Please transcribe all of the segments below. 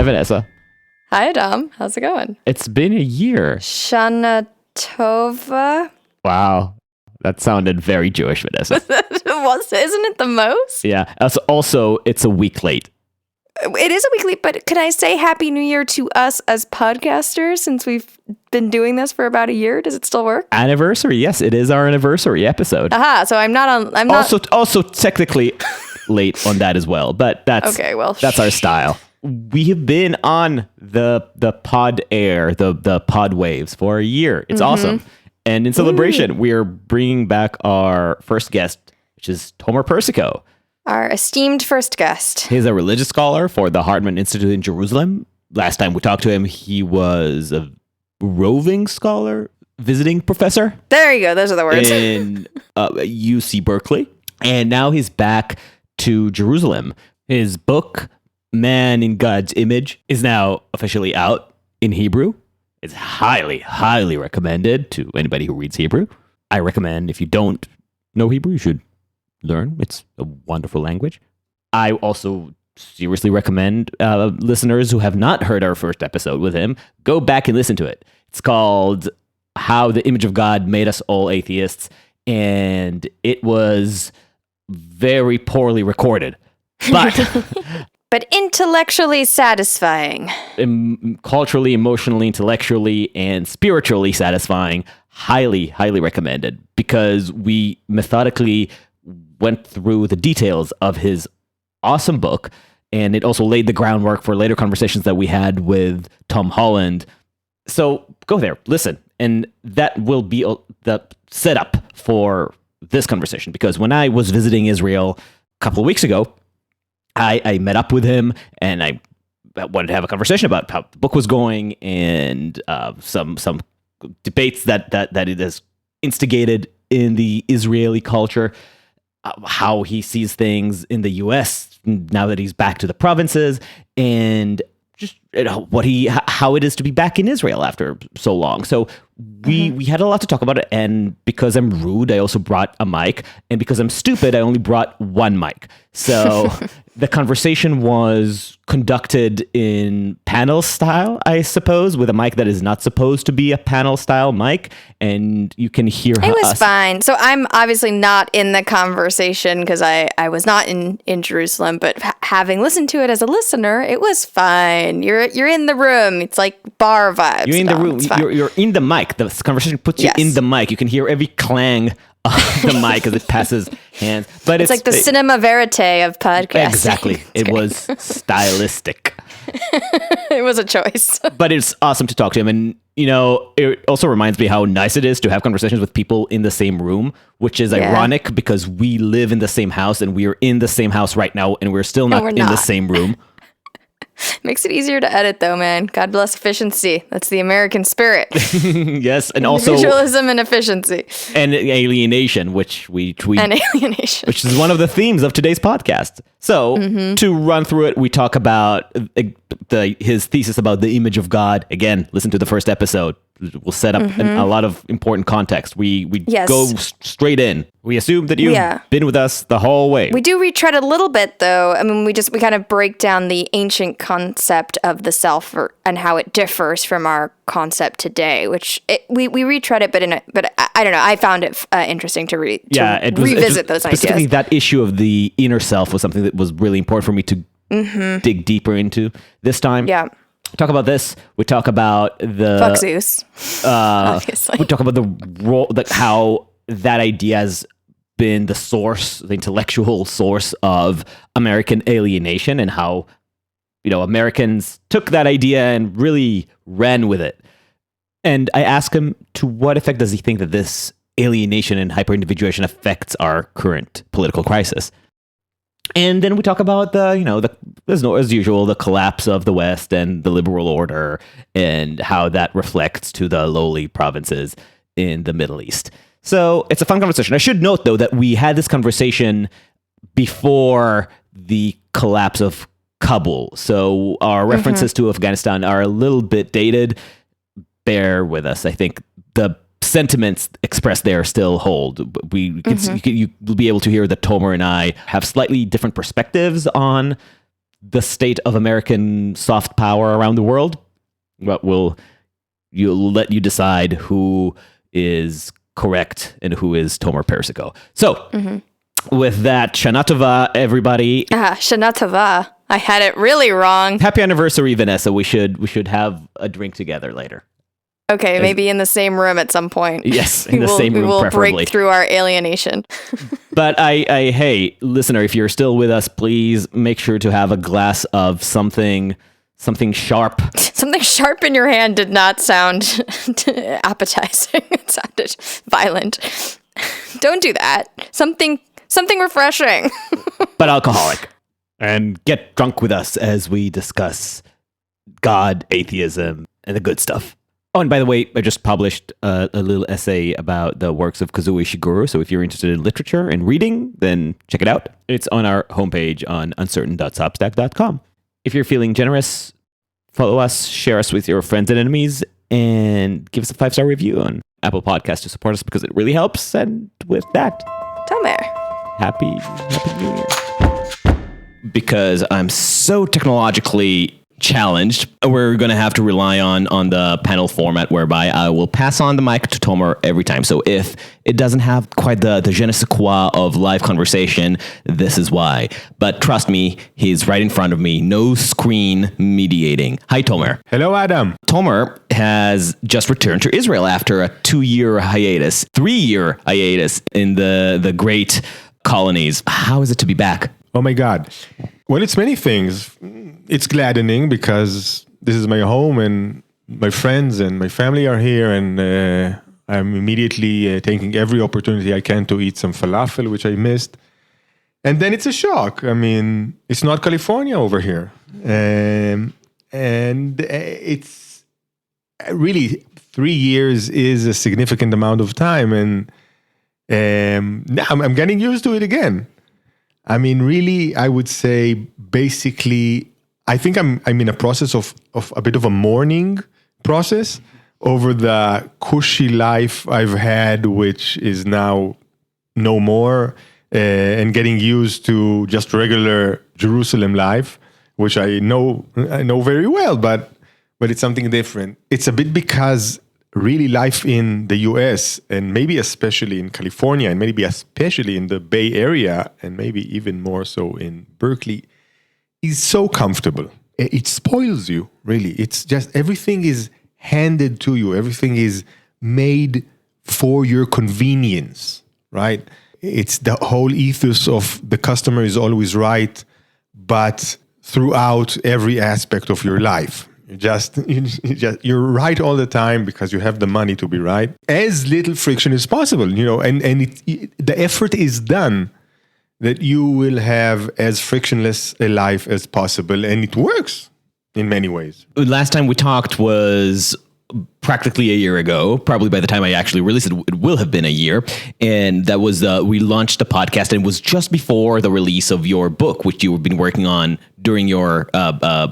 Vanessa. Hi, Dom. How's it going? It's been a year. Shana Tova. Wow. That sounded very Jewish, Vanessa. Isn't it the most? Yeah. Also, it's a week late. It is a week late, but can I say Happy New Year to us as podcasters since we've been doing this for about a year? Does it still work? Anniversary. Yes, it is our anniversary episode. Aha, so I'm not Also technically late on that as well, but that's our style. We have been on the pod air, the pod waves for a year. It's awesome. And in celebration, we are bringing back our first guest, which is Tomer Persico. Our esteemed first guest. He's a religious scholar for the Hartman Institute in Jerusalem. Last time we talked to him, he was a roving scholar, visiting professor. There you go. Those are the words. In UC Berkeley. And now he's back to Jerusalem. His book, Man in God's Image, is now officially out in Hebrew. It's highly, highly recommended to anybody who reads Hebrew. I recommend, if you don't know Hebrew, you should learn. It's a wonderful language. I also seriously recommend listeners who have not heard our first episode with him, go back and listen to it. It's called How the Image of God Made Us All Atheists, and it was very poorly recorded, but intellectually satisfying. Culturally, emotionally, intellectually, and spiritually satisfying. Highly, highly recommended, because we methodically went through the details of his awesome book, and it also laid the groundwork for later conversations that we had with Tom Holland. So go there, listen, and that will be the setup for this conversation, because when I was visiting Israel a couple of weeks ago, I met up with him, and I wanted to have a conversation about how the book was going, and some debates that it has instigated in the Israeli culture, how he sees things in the U.S. now that he's back to the provinces, and just how it is to be back in Israel after so long. So we had a lot to talk about it, and because I'm rude, I also brought a mic, and because I'm stupid, I only brought one mic. So the conversation was conducted in panel style, I suppose, with a mic that is not supposed to be a panel style mic, and you can hear us. It was fine. So I'm obviously not in the conversation because I was not in Jerusalem, but having listened to it as a listener, it was fine. You're in the room. It's like bar vibes. You're in the room. You're in the mic. The conversation puts you in the mic. You can hear every clang of the mic as it passes hands. But it's like the cinema verite of podcasting. Exactly. It was stylistic. It was a choice. But it's awesome to talk to him. And, it also reminds me how nice it is to have conversations with people in the same room, which is ironic because we live in the same house, and we are in the same house right now, and we're still not in the same room. Makes it easier to edit, though, man. God bless efficiency. That's the American spirit. Yes, and also individualism and efficiency, and alienation, which is one of the themes of today's podcast. So to run through it, we talk about his thesis about the image of God. Again, listen to the first episode. We'll set up a lot of important context. We go straight in. We assume that you've been with us the whole way. We do retread a little bit, though. I mean, we kind of break down the ancient concept of the self and how it differs from our concept today. Which we retread it, but I don't know. I found it interesting to revisit those ideas. Specifically, that issue of the inner self was something that was really important for me to dig deeper into this time. Yeah. We talk about this. We talk about the fuck Zeus. Obviously, we talk about the role, how that idea has been the intellectual source of American alienation, and how Americans took that idea and really ran with it. And I ask him, to what effect does he think that this alienation and hyper-individuation affects our current political crisis? And then we talk about as usual, the collapse of the West and the liberal order, and how that reflects to the lowly provinces in the Middle East. So it's a fun conversation. I should note, though, that we had this conversation before the collapse of Kabul. So our references to Afghanistan are a little bit dated. Bear with us. I think the sentiments expressed there still hold. You'll be able to hear that Tomer and I have slightly different perspectives on the state of American soft power around the world, but you'll let you decide who is correct and who is Tomer Persico. So with that, Shana Tova, everybody. Shana Tova. I had it really wrong. Happy anniversary, Vanessa. We should have a drink together later. Okay, maybe in the same room at some point. Yes, in the same room, we will preferably. break through our alienation. But hey, listener, if you're still with us, please make sure to have a glass of something sharp. Something sharp in your hand did not sound appetizing. It sounded violent. Don't do that. Something refreshing. But alcoholic. And get drunk with us as we discuss God, atheism, and the good stuff. Oh, and by the way, I just published a little essay about the works of Kazuo Ishiguro. So if you're interested in literature and reading, then check it out. It's on our homepage on uncertain.substack.com. If you're feeling generous, follow us, share us with your friends and enemies, and give us a 5-star review on Apple Podcasts to support us because it really helps. And with that, Tomer. Happy New Year. Because I'm so technologically challenged, we're going to have to rely on the panel format whereby I will pass on the mic to Tomer every time. So if it doesn't have quite the je ne sais quoi of live conversation, this is why. But trust me, he's right in front of me. No screen mediating. Hi, Tomer. Hello, Adam. Tomer has just returned to Israel after a 2-year hiatus, 3-year hiatus in the great colonies. How is it to be back? Oh, my God. Well, it's many things. It's gladdening because this is my home and my friends and my family are here, and I'm immediately taking every opportunity I can to eat some falafel, which I missed. And then it's a shock. I mean, it's not California over here. And it's really 3 years is a significant amount of time. And now I'm getting used to it again. I mean, really, I would say basically, I think I'm in a process of a bit of a mourning process over the cushy life I've had, which is now no more, and getting used to just regular Jerusalem life, which I know very well, but it's something different. It's a bit because really life in the US, and maybe especially in California, and maybe especially in the Bay Area, and maybe even more so in Berkeley, is so comfortable. It spoils you, really. It's just everything is handed to you. Everything is made for your convenience, right? It's the whole ethos of the customer is always right, but throughout every aspect of your life. You're right all the time because you have the money to be right. As little friction as possible, and the effort is done that you will have as frictionless a life as possible, and it works in many ways. Last time we talked was practically a year ago. Probably by the time I actually released it, it will have been a year. And that was, we launched the podcast, and it was just before the release of your book, which you've been working on during your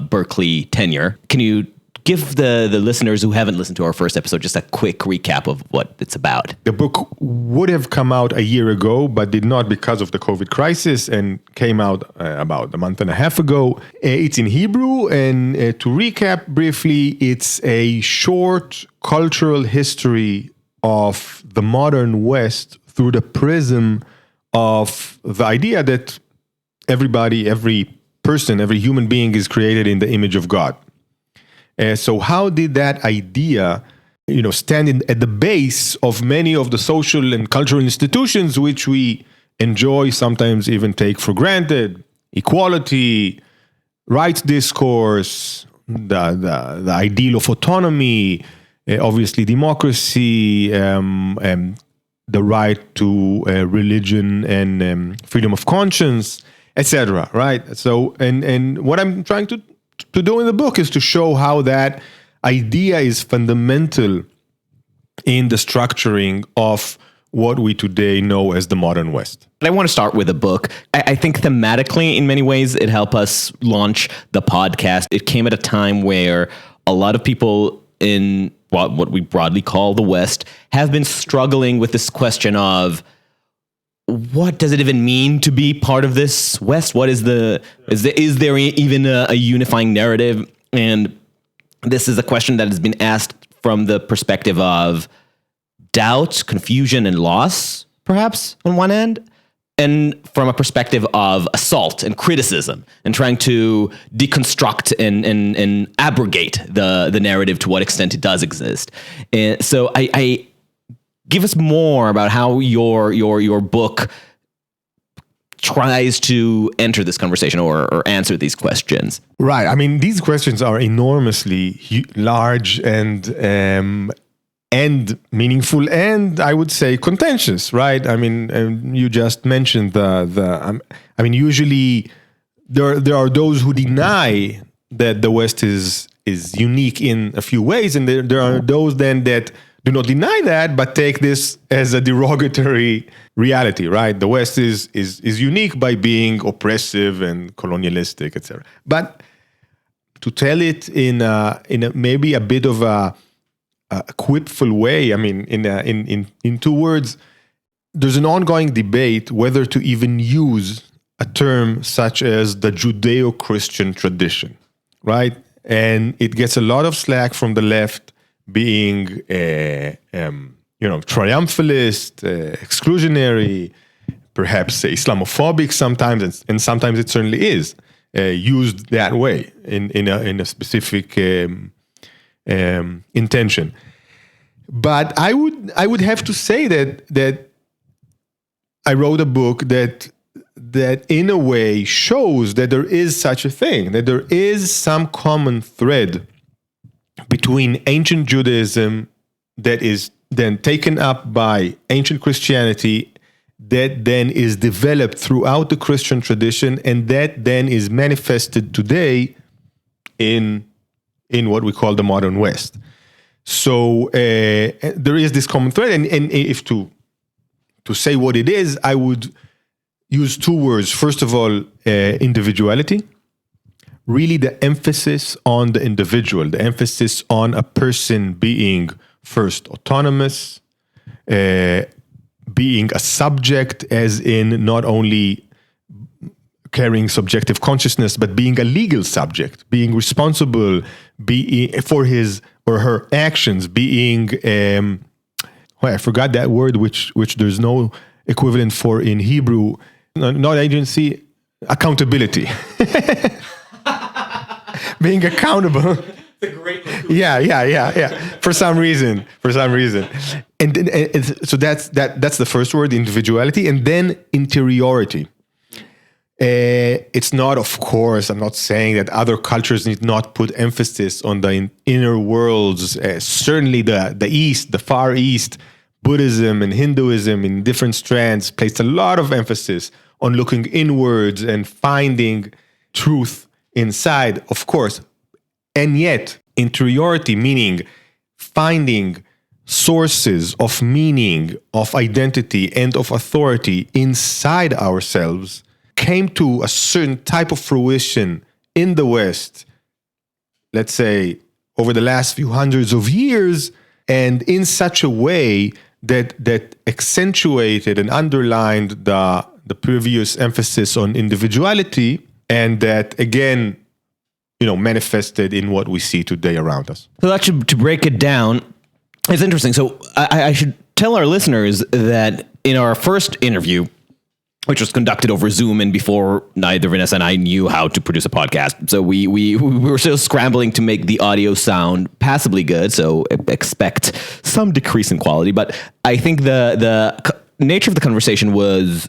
Berkeley tenure. Can you give the listeners who haven't listened to our first episode just a quick recap of what it's about? The book would have come out a year ago, but did not because of the COVID crisis, and came out about a month and a half ago. It's in Hebrew, and to recap briefly, it's a short cultural history of the modern West through the prism of the idea that everybody, every person, every human being is created in the image of God. So how did that idea, stand at the base of many of the social and cultural institutions which we enjoy, sometimes even take for granted? Equality, rights discourse, the ideal of autonomy, obviously democracy, the right to religion and freedom of conscience, etc. Right? So, and what I'm trying to do in the book is to show how that idea is fundamental in the structuring of what we today know as the modern West. I want to start with a book. I think thematically, in many ways, it helped us launch the podcast. It came at a time where a lot of people in what we broadly call the West have been struggling with this question of what does it even mean to be part of this West? What is is there even a unifying narrative? And this is a question that has been asked from the perspective of doubt, confusion, and loss, perhaps on one end, and from a perspective of assault and criticism and trying to deconstruct and abrogate the narrative to what extent it does exist. And so I give us more about how your book tries to enter this conversation or answer these questions. Right. I mean, these questions are enormously large and meaningful, and I would say contentious. Right. I mean, you just mentioned I mean, usually there are those who deny that the West is unique in a few ways, and there are those then that do not deny that, but take this as a derogatory reality, right? The West is unique by being oppressive and colonialistic, etc. But to tell it in a maybe a bit of a quipful way, I mean, in two words, there's an ongoing debate whether to even use a term such as the Judeo-Christian tradition, right? And it gets a lot of slack from the left, being triumphalist, exclusionary, perhaps Islamophobic sometimes, and sometimes it certainly is used that way in a specific intention. But I would have to say that I wrote a book that in a way shows that there is such a thing, that there is some common thread between ancient Judaism that is then taken up by ancient Christianity, that then is developed throughout the Christian tradition, and that then is manifested today in what we call the modern West. So there is this common thread, and if to say what it is, I would use two words. First of all, individuality. Really the emphasis on the individual, the emphasis on a person being first autonomous, being a subject, as in not only carrying subjective consciousness, but being a legal subject, being responsible for his or her actions, being, I forgot that word, which there's no equivalent for in Hebrew, not agency, accountability. Being accountable. It's a great Yeah. For some reason. And so that's the first word, individuality, and then interiority. It's not, of course, I'm not saying that other cultures need not put emphasis on the inner worlds. Certainly the East, the Far East, Buddhism and Hinduism in different strands placed a lot of emphasis on looking inwards and finding truth inside, of course. And yet, interiority, meaning finding sources of meaning, of identity, and of authority inside ourselves, came to a certain type of fruition in the West, let's say, over the last few hundreds of years, and in such a way that accentuated and underlined the previous emphasis on individuality, and that, again, manifested in what we see today around us. So actually, to break it down, it's interesting. So I should tell our listeners that in our first interview, which was conducted over Zoom, and before neither Vanessa and I knew how to produce a podcast, so we were still scrambling to make the audio sound passably good. So expect some decrease in quality, but I think the nature of the conversation was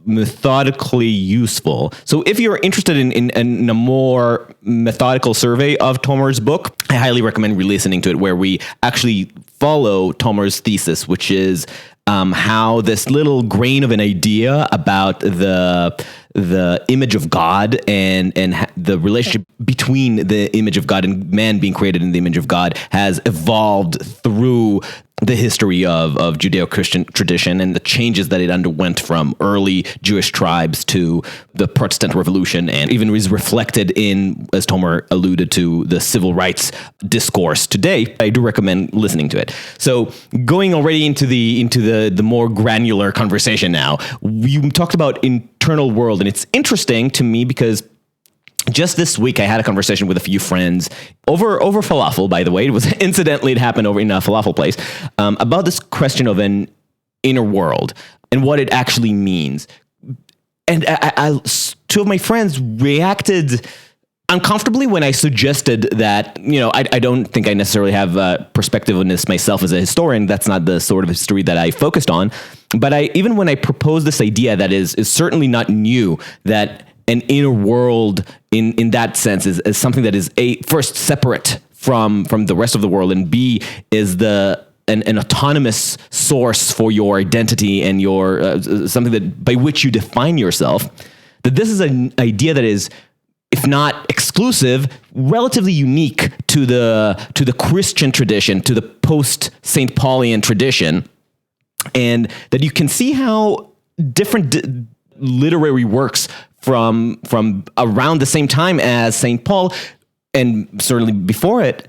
methodically useful. So if you're interested in a more methodical survey of Tomer's book, I highly recommend re-listening to it, where we actually follow Tomer's thesis, which is how this little grain of an idea about the the image of God and the relationship between the image of God and man being created in the image of God has evolved through the history of Judeo-Christian tradition and the changes that it underwent from early Jewish tribes to the Protestant Revolution, and even is reflected in, as Tomer alluded to, the civil rights discourse today. I do recommend listening to it. So going already into the more granular conversation now, you talked about internal world, and it's interesting to me because just this week, I had a conversation with a few friends over falafel, by the way. It happened over in a falafel place, about this question of an inner world and what it actually means. And two of my friends reacted uncomfortably when I suggested that, I don't think I necessarily have a perspective on this myself as a historian. That's not the sort of history that I focused on. But even when I proposed this idea that is certainly not new, that an inner world in that sense is something that is first separate from the rest of the world, and B is an autonomous source for your identity and your something that by which you define yourself. That this is an idea that is, if not exclusive, relatively unique to the Christian tradition, to the post St. Paulian tradition, and that you can see how different literary works from around the same time as St. Paul, and certainly before it,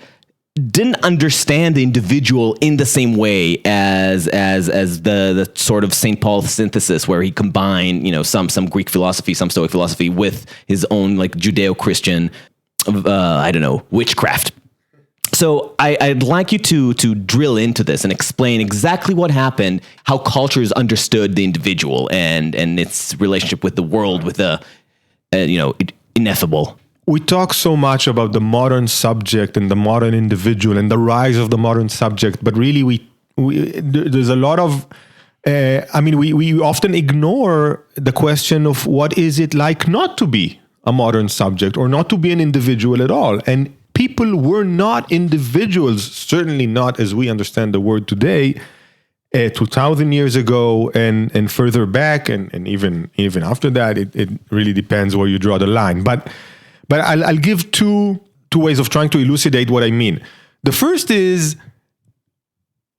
didn't understand the individual in the same way as the sort of St. Paul synthesis, where he combined, some Greek philosophy, some Stoic philosophy with his own like Judeo-Christian, witchcraft. So I'd like you to drill into this and explain exactly what happened, how cultures understood the individual and its relationship with the world, with the ineffable. We talk so much about the modern subject and the modern individual and the rise of the modern subject, but really there's a lot of we often ignore the question of what is it like not to be a modern subject or not to be an individual at all. And people were not individuals, certainly not as we understand the word today, 2,000 years ago and further back, and even after that. It really depends where you draw the line. But I'll give two ways of trying to elucidate what I mean. The first is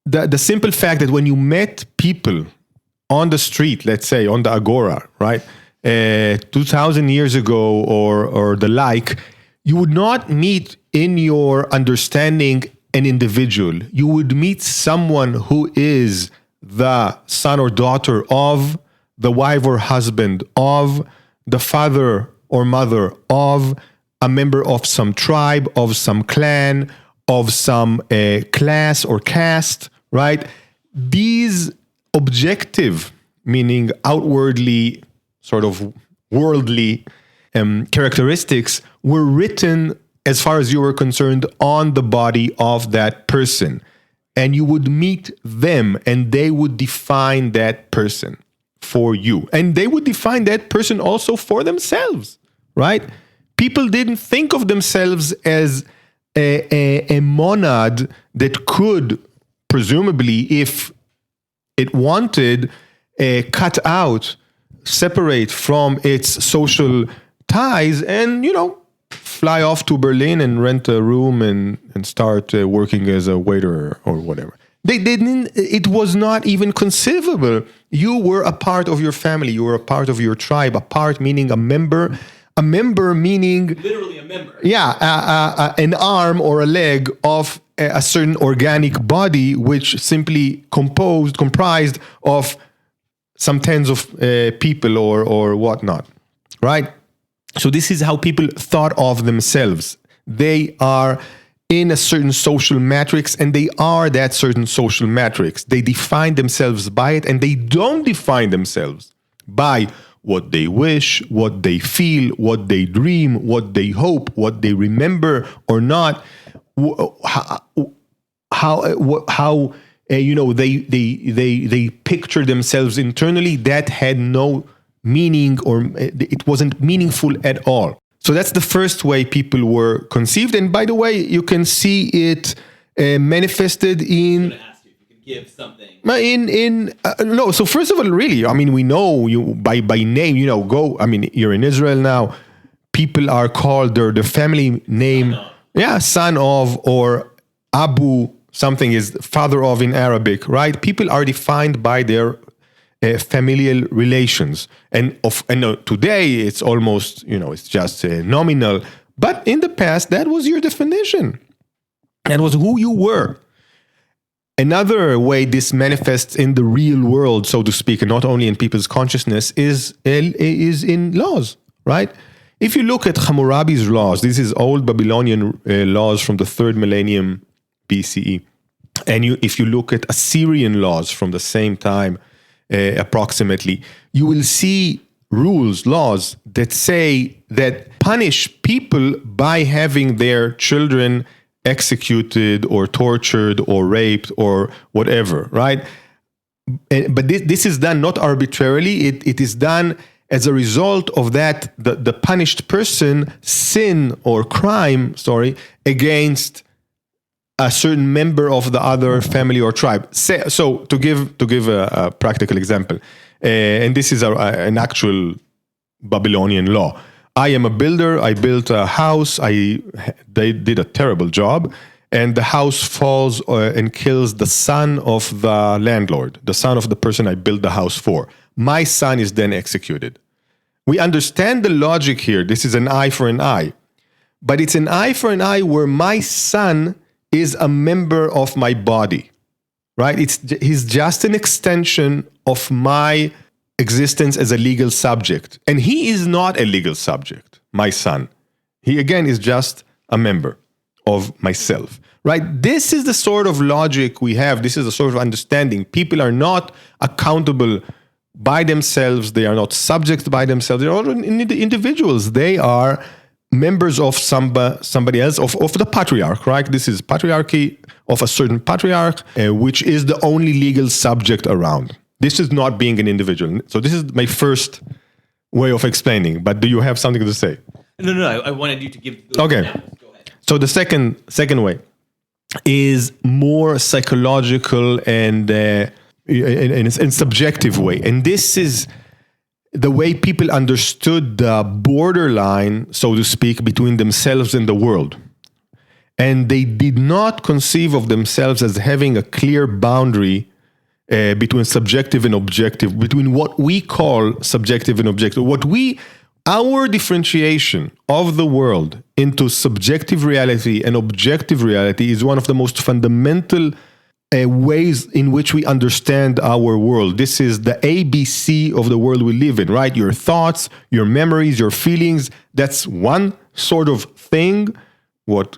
the simple fact that when you met people on the street, let's say on the agora, right, 2,000 years ago or the like, you would not meet in your understanding an individual. You would meet someone who is the son or daughter of, the wife or husband of, the father or mother of, a member of some tribe, of some clan, of some class or caste, right? These objective, meaning outwardly sort of worldly characteristics were written, as far as you were concerned, on the body of that person. And you would meet them and they would define that person for you. And they would define that person also for themselves, right? People didn't think of themselves as a monad that could, presumably, if it wanted, cut out, separate from its social ties and, fly off to Berlin and rent a room and start working as a waiter or whatever. They didn't, it was not even conceivable. You were a part of your family. You were a part of your tribe. A part meaning a member meaning... Literally a member. Yeah, an arm or a leg of a certain organic body, which simply comprised of some tens of people or whatnot, right? So this is how people thought of themselves. They are in a certain social matrix, and they are that certain social matrix. They define themselves by it, and they don't define themselves by what they wish, what they feel, what they dream, what they hope, what they remember or not. How they picture themselves internally. That had no meaning, or it wasn't meaningful at all. So that's the first way people were conceived. And by the way, you can see it manifested in... give something. No. So first of all, really, I mean, we know you by name. Go. I mean, you're in Israel now. People are called their family name. Son of, or Abu. Something is father of in Arabic, right? People are defined by their familial relations, and today it's almost it's just nominal. But in the past, that was your definition. That was who you were. Another way this manifests in the real world, so to speak, and not only in people's consciousness, is in laws, right? If you look at Hammurabi's laws, this is old Babylonian laws from the 3rd millennium BCE. And if you look at Assyrian laws from the same time, approximately, you will see laws that say that punish people by having their children executed or tortured or raped or whatever, right? But this is done not arbitrarily. It is done as a result of that, the punished person sin or crime, against a certain member of the other family or tribe. So to give a practical example, and this is an actual Babylonian law. I am a builder. I built a house. They did a terrible job, and the house falls and kills the son of the landlord, the son of the person I built the house for. My son is then executed. We understand the logic here. This is an eye for an eye, but it's an eye for an eye where my son is a member of my body, right? He's just an extension of my existence as a legal subject. And he is not a legal subject, my son. He, again, is just a member of myself, right? This is the sort of logic we have. This is the sort of understanding. People are not accountable by themselves. They are not subjects by themselves. They're all individuals. They are members of somebody else, of the patriarch, right? This is patriarchy of a certain patriarch, which is the only legal subject around. This is not being an individual. So this is my first way of explaining. But do you have something to say? No. I wanted you to give. Okay. Examples. Go ahead. So the second way is more psychological and subjective way, and this is the way people understood the borderline, so to speak, between themselves and the world. And they did not conceive of themselves as having a clear boundary between subjective and objective, between what we call subjective and objective. Our differentiation of the world into subjective reality and objective reality is one of the most fundamental ways in which we understand our world. This is the ABC of the world we live in, right? Your thoughts, your memories, your feelings, that's one sort of thing, what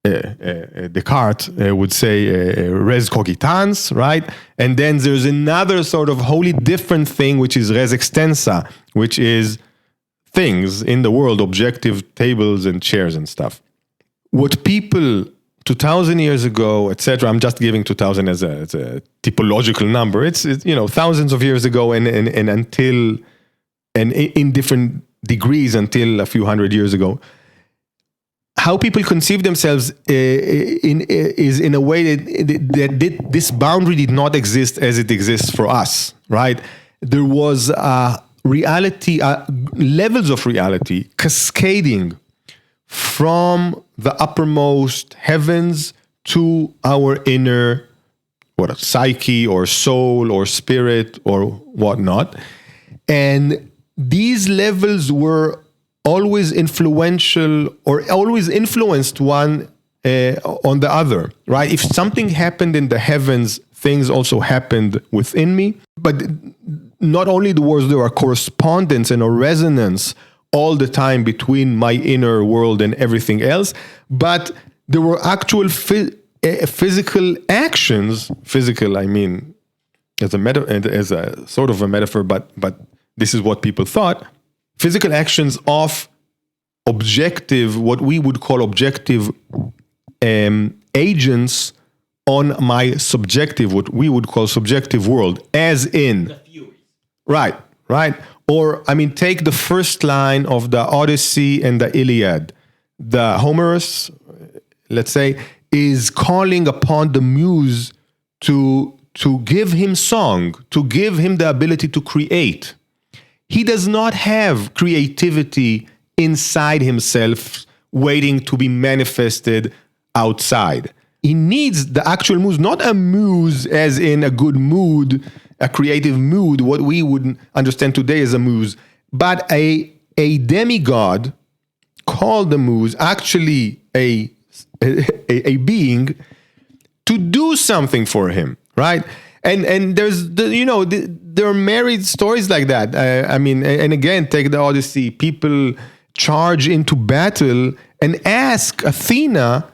Descartes would say, res cogitans, right? And then there's another sort of wholly different thing, which is res extensa, which is things in the world, objective tables and chairs and stuff. What people 2,000 years ago, etc. I'm just giving 2,000 as a typological number. It's thousands of years ago and until and in different degrees until a few hundred years ago. How people conceive themselves is in a way that this boundary did not exist as it exists for us, right? There was reality, levels of reality cascading from the uppermost heavens to our inner psyche or soul or spirit or whatnot. And these levels were always influential or always influenced one on the other, right? If something happened in the heavens, things also happened within me. But not only was there a correspondence and a resonance all the time between my inner world and everything else, but there were actual physical actions. Physical, I mean, as a sort of a metaphor, but this is what people thought. Physical actions of objective, what we would call objective agents on my subjective, what we would call subjective world, as in The Furies. Right. Or, I mean, take the first line of the Odyssey and the Iliad. The Homerus, let's say, is calling upon the muse to to give him song, to give him the ability to create. He does not have creativity inside himself waiting to be manifested outside. He needs the actual muse, not a muse as in a good mood, a creative mood, what we would understand today as a muse, but a demigod called the muse, actually a being, to do something for him, right? And there's there are married stories like that. And again, take the Odyssey. People charge into battle and ask Athena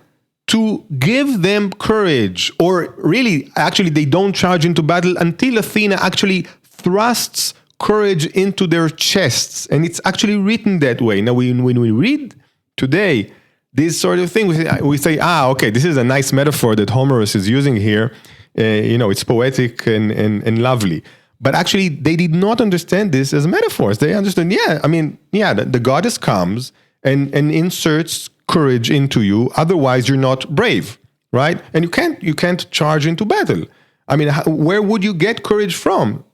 to give them courage, or really, actually, they don't charge into battle until Athena actually thrusts courage into their chests, and it's actually written that way. Now, when we read today this sort of thing, we say, okay, this is a nice metaphor that Homerus is using here. It's poetic and lovely. But actually, they did not understand this as metaphors. They understood, the goddess comes and inserts courage into you. Otherwise, you're not brave, right? And you can't charge into battle. Where would you get courage from?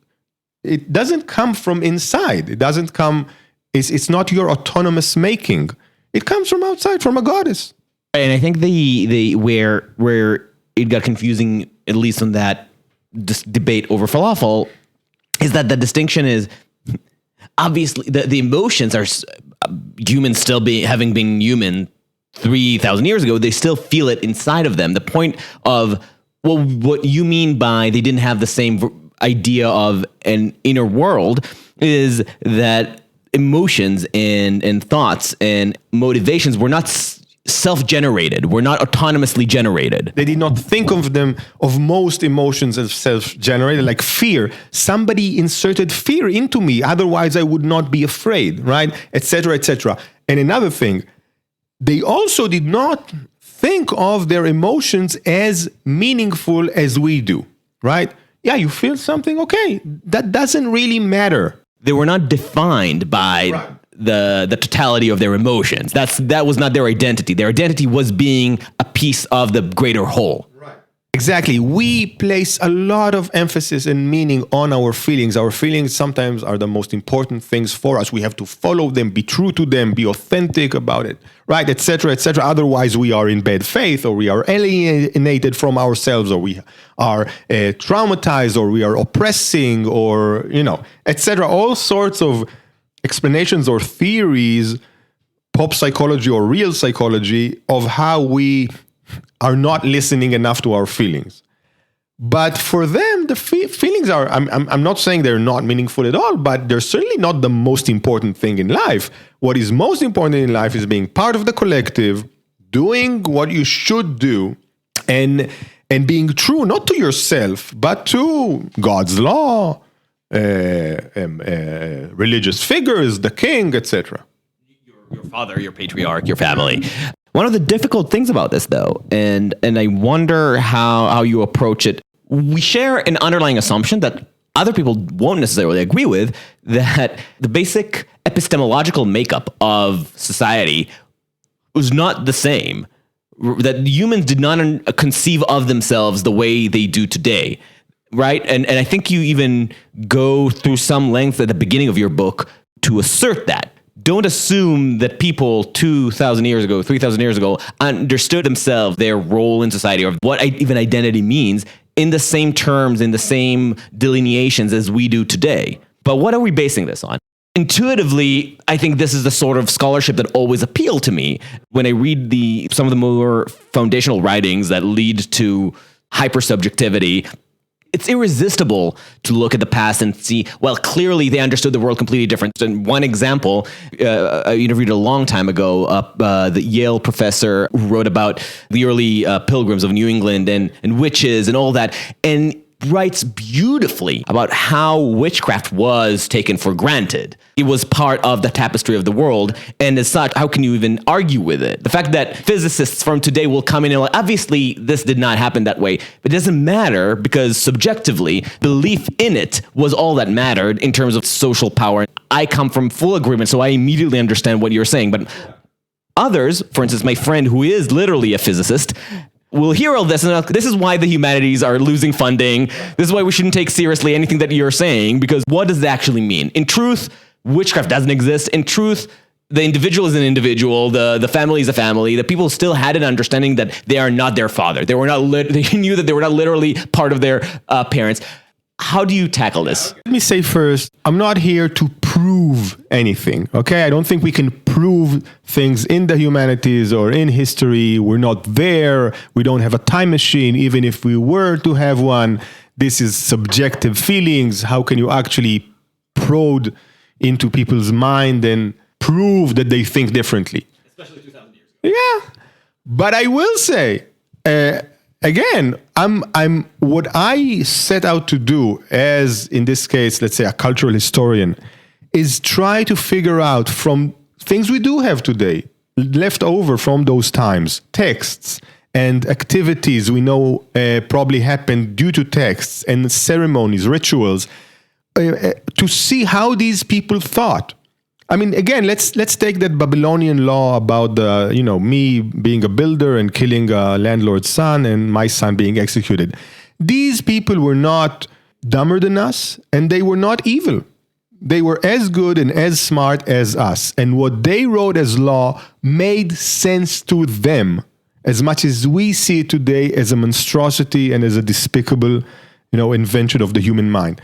It doesn't come from inside. It doesn't come. It's not your autonomous making. It comes from outside, from a goddess. And I think the where it got confusing, at least on that debate over falafel, is that the distinction is obviously the emotions are humans still having been human 3,000 years ago. They still feel it inside of them. The point of what you mean by they didn't have the same idea of an inner world is that emotions and thoughts and motivations were not self-generated, were not autonomously generated. They did not think of most emotions as self-generated, like fear. Somebody inserted fear into me, otherwise I would not be afraid, right? Etc., etc. And another thing, they also did not think of their emotions as meaningful as we do, right? Yeah, you feel something, okay, that doesn't really matter. They were not defined by the totality of their emotions. That was not their identity. Their identity was being a piece of the greater whole. Right. Exactly. We place a lot of emphasis and meaning on our feelings. Our feelings sometimes are the most important things for us. We have to follow them, be true to them, be authentic about it, right, etc., etc. Otherwise, we are in bad faith, or we are alienated from ourselves, or we are traumatized, or we are oppressing, or, etc. All sorts of explanations or theories, pop psychology or real psychology, of how we are not listening enough to our feelings. But for them, the feelings are, I'm not saying they're not meaningful at all, but they're certainly not the most important thing in life. What is most important in life is being part of the collective, doing what you should do, and being true, not to yourself, but to God's law, religious figures, the king, etc. Your father, your patriarch, your family. One of the difficult things about this, though, and I wonder how you approach it, we share an underlying assumption that other people won't necessarily agree with, that the basic epistemological makeup of society was not the same, that humans did not conceive of themselves the way they do today. Right. And I think you even go through some length at the beginning of your book to assert that. Don't assume that people 2,000 years ago, 3,000 years ago, understood themselves, their role in society, or what even identity means in the same terms, in the same delineations as we do today. But what are we basing this on? Intuitively, I think this is the sort of scholarship that always appealed to me when I read some of the more foundational writings that lead to hypersubjectivity. It's irresistible to look at the past and see, well, clearly they understood the world completely different. And one example, I interviewed a long time ago, the Yale professor who wrote about the early pilgrims of New England and witches and all that, and writes beautifully about how witchcraft was taken for granted. It was part of the tapestry of the world, and as such, how can you even argue with it? The fact that physicists from today will come in and obviously this did not happen that way, but it doesn't matter because subjectively, belief in it was all that mattered in terms of social power. I come from full agreement, so I immediately understand what you're saying, but others, for instance, my friend who is literally a physicist, we'll hear all this, and this is why the humanities are losing funding. This is why we shouldn't take seriously anything that you're saying, because what does it actually mean? In truth, witchcraft doesn't exist. In truth, the individual is an individual. The family is a family. The people still had an understanding that they are not their father. They were not. They knew that they were not literally part of their parents. How do you tackle this? Let me say first, I'm not here to prove anything, okay? I don't think we can prove things in the humanities or in history. We're not there. We don't have a time machine. Even if we were to have one, this is subjective feelings. How can you actually probe into people's mind and prove that they think differently? Especially 2,000 years ago. Yeah. But I will say, again, I'm what I set out to do as, in this case, let's say a cultural historian, is try to figure out from things we do have today, left over from those times, texts and activities we know probably happened due to texts and ceremonies, rituals, to see how these people thought. I mean, again, let's take that Babylonian law about me being a builder and killing a landlord's son and my son being executed. These people were not dumber than us, and they were not evil. They were as good and as smart as us. And what they wrote as law made sense to them, as much as we see it today as a monstrosity and as a despicable, invention of the human mind.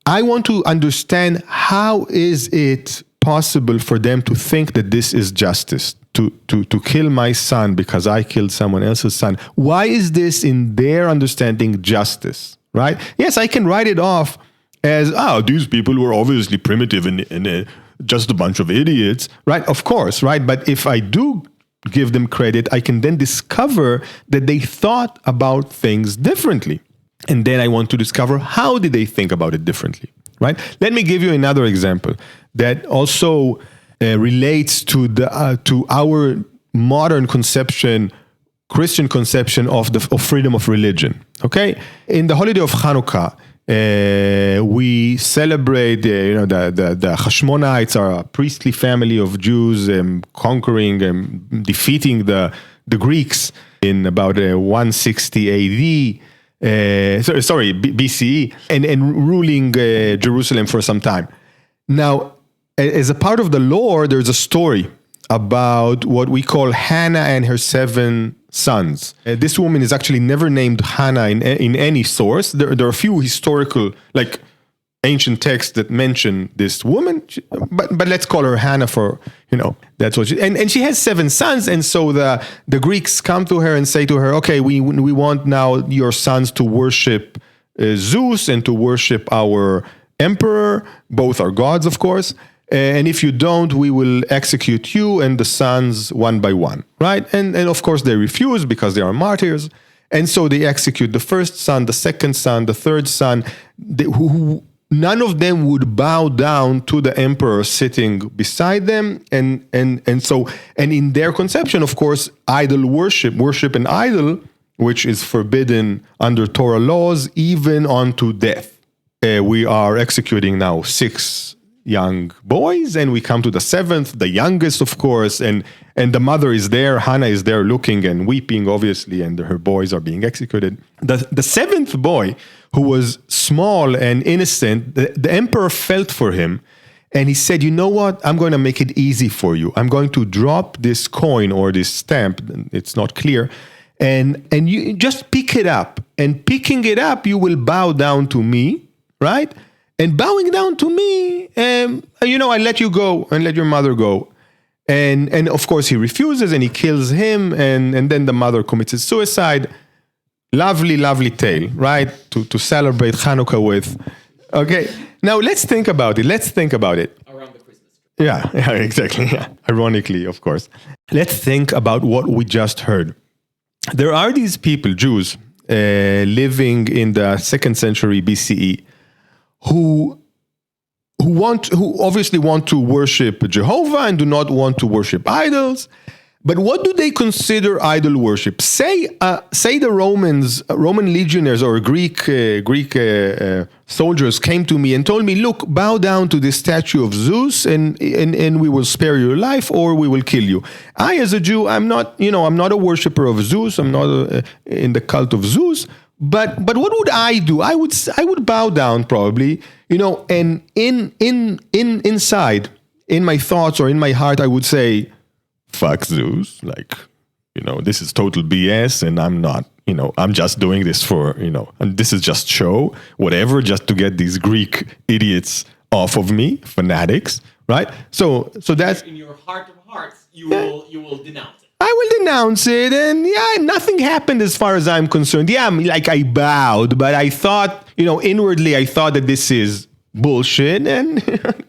I want to understand, how is it possible for them to think that this is justice, to kill my son because I killed someone else's son? Why is this, in their understanding, justice, right? Yes, I can write it off as, these people were obviously primitive and just a bunch of idiots, right? Of course, right? But if I do give them credit, I can then discover that they thought about things differently. And then I want to discover, how did they think about it differently, right? Let me give you another example that also relates to our modern conception, Christian conception of freedom of religion. Okay, in the holiday of Hanukkah, we celebrate the Hashmonites are a priestly family of Jews conquering and defeating the Greeks in about 160 AD. BCE, and ruling Jerusalem for some time. Now, as a part of the lore, there's a story about what we call Hannah and her 7 sons. This woman is actually never named Hannah in any source. There are a few historical, ancient texts that mention this woman, but let's call her Hannah for, that's what she, and she has 7 sons. And so the Greeks come to her and say to her, okay, we want now your sons to worship Zeus and to worship our emperor. Both are gods, of course. And if you don't, we will execute you and the sons one by one, right? And of course they refuse because they are martyrs. And so they execute the first son, the second son, the third son, who none of them would bow down to the emperor sitting beside them. And in their conception, of course, idol worship an idol, which is forbidden under Torah laws, even unto death. We are executing now 6 young boys, and we come to the 7th, the youngest, of course, and the mother is there, Hannah is there looking and weeping, obviously, and her boys are being executed. The 7th boy, who was small and innocent, the emperor felt for him, and he said, you know what, I'm going to make it easy for you. I'm going to drop this coin or this stamp, it's not clear, and you just pick it up, and picking it up, you will bow down to me, right? And bowing down to me, I let you go and let your mother go. And of course he refuses and he kills him, and then the mother commits suicide. Lovely, lovely tale, right? To celebrate Hanukkah with. Okay, now let's think about it. Around the Christmas tree. Yeah, exactly. Yeah. Ironically, of course. Let's think about what we just heard. There are these people, Jews, living in the 2nd century BCE, who obviously want to worship Jehovah and do not want to worship idols, But what do they consider idol worship? Say the Roman legionnaires or Greek soldiers came to me and told me, look, bow down to this statue of Zeus and we will spare your life or we will kill you. I, as a Jew, I'm not a worshiper of Zeus. I'm not in the cult of Zeus. But what would I do? I would bow down probably, and inside, in my thoughts or in my heart, I would say, fuck Zeus, this is total BS, and I'm not, I'm just doing this for, and this is just show, whatever, just to get these Greek idiots off of me, fanatics, right? So that's in your heart of hearts, you will denounce it. I will denounce it, and nothing happened as far as I'm concerned. I bowed, but I thought, inwardly, I thought that this is bullshit and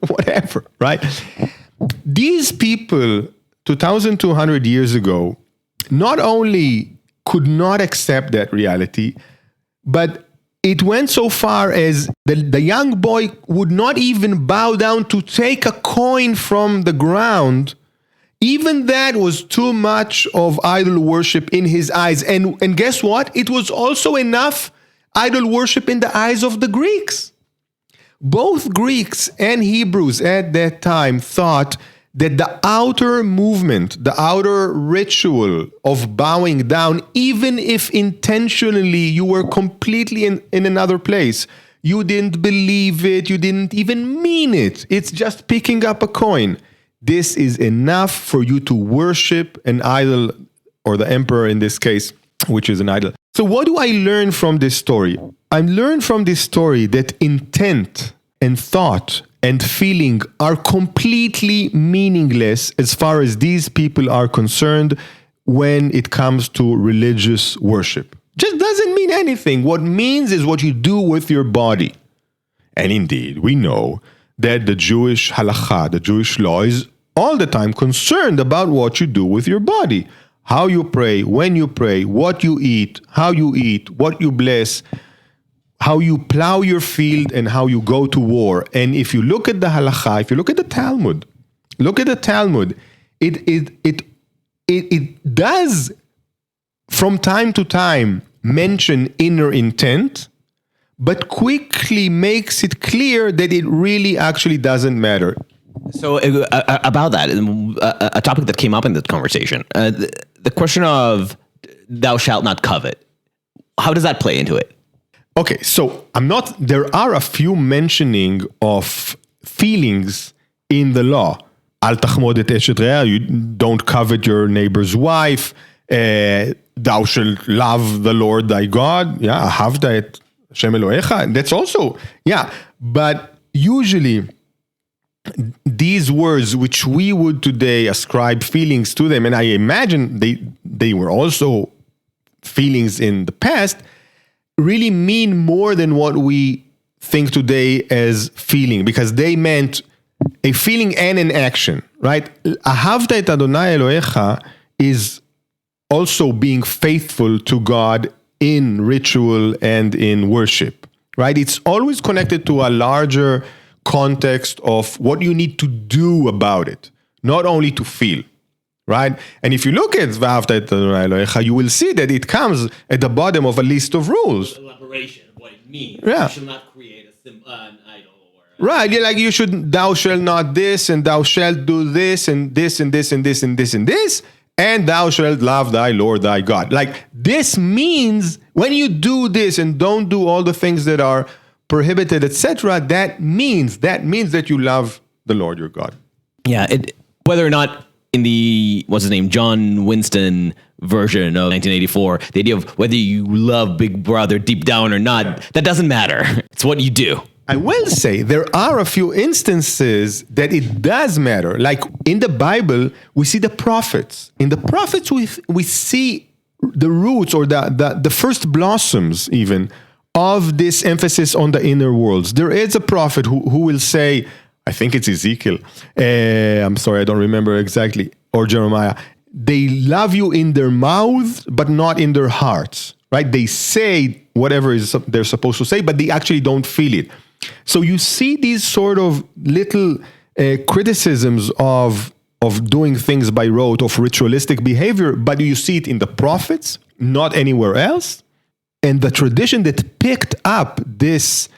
whatever, right? These people 2,200 years ago, not only could not accept that reality, but it went so far as the young boy would not even bow down to take a coin from the ground. Even that was too much of idol worship in his eyes. And guess what? It was also enough idol worship in the eyes of the Greeks. Both Greeks and Hebrews at that time thought that the outer movement, the outer ritual of bowing down, even if intentionally you were completely in another place, you didn't believe it, you didn't even mean it, it's just picking up a coin. This is enough for you to worship an idol, or the emperor in this case, which is an idol. So what do I learn from this story? I learned from this story that intent and thought and feeling are completely meaningless as far as these people are concerned when it comes to religious worship. Just doesn't mean anything. What means is what you do with your body. And indeed, we know that the Jewish halakha, the Jewish law, is all the time concerned about what you do with your body. How you pray, when you pray, what you eat, how you eat, what you bless, how you plow your field, and how you go to war. And if you look at the halakha, if you look at the Talmud, it does from time to time mention inner intent, but quickly makes it clear that it really actually doesn't matter. So about that, a topic that came up in this conversation, the question of thou shalt not covet, how does that play into it? Okay, so there are a few mentioning of feelings in the law. Al tachmod et eshet re'ah, you don't covet your neighbor's wife. Thou shalt love the Lord thy God. Yeah, ahavta et Hashem Elohecha. That's also, but usually these words, which we would today ascribe feelings to them, and I imagine they were also feelings in the past, really mean more than what we think today as feeling, because they meant a feeling and an action, right? Ahavta et Adonai Elohecha is also being faithful to God in ritual and in worship, right? It's always connected to a larger context of what you need to do about it, not only to feel. Right? And if you look at V'ahavta et Adonai Elohecha, you will see that it comes at the bottom of a list of rules. Elaboration of what it means. Yeah. You should not create an idol. Right, thou shalt not this, and thou shalt do this, and this, and this, and this, and this, and this, and thou shalt love thy Lord thy God. Like, this means when you do this and don't do all the things that are prohibited, etc., that means that you love the Lord your God. Yeah, whether or not in the, John Winston version of 1984, the idea of whether you love Big Brother deep down or not, that doesn't matter. It's what you do. I will say there are a few instances that it does matter. Like in the Bible, we see the prophets. In the prophets, we see the roots or the first blossoms even of this emphasis on the inner worlds. There is a prophet who will say, I think it's Ezekiel. I'm sorry, I don't remember exactly. Or Jeremiah. They love you in their mouths, but not in their hearts, right? They say whatever they're supposed to say, but they actually don't feel it. So you see these sort of little criticisms of of doing things by rote, of ritualistic behavior, but you see it in the prophets, not anywhere else. And the tradition that picked up this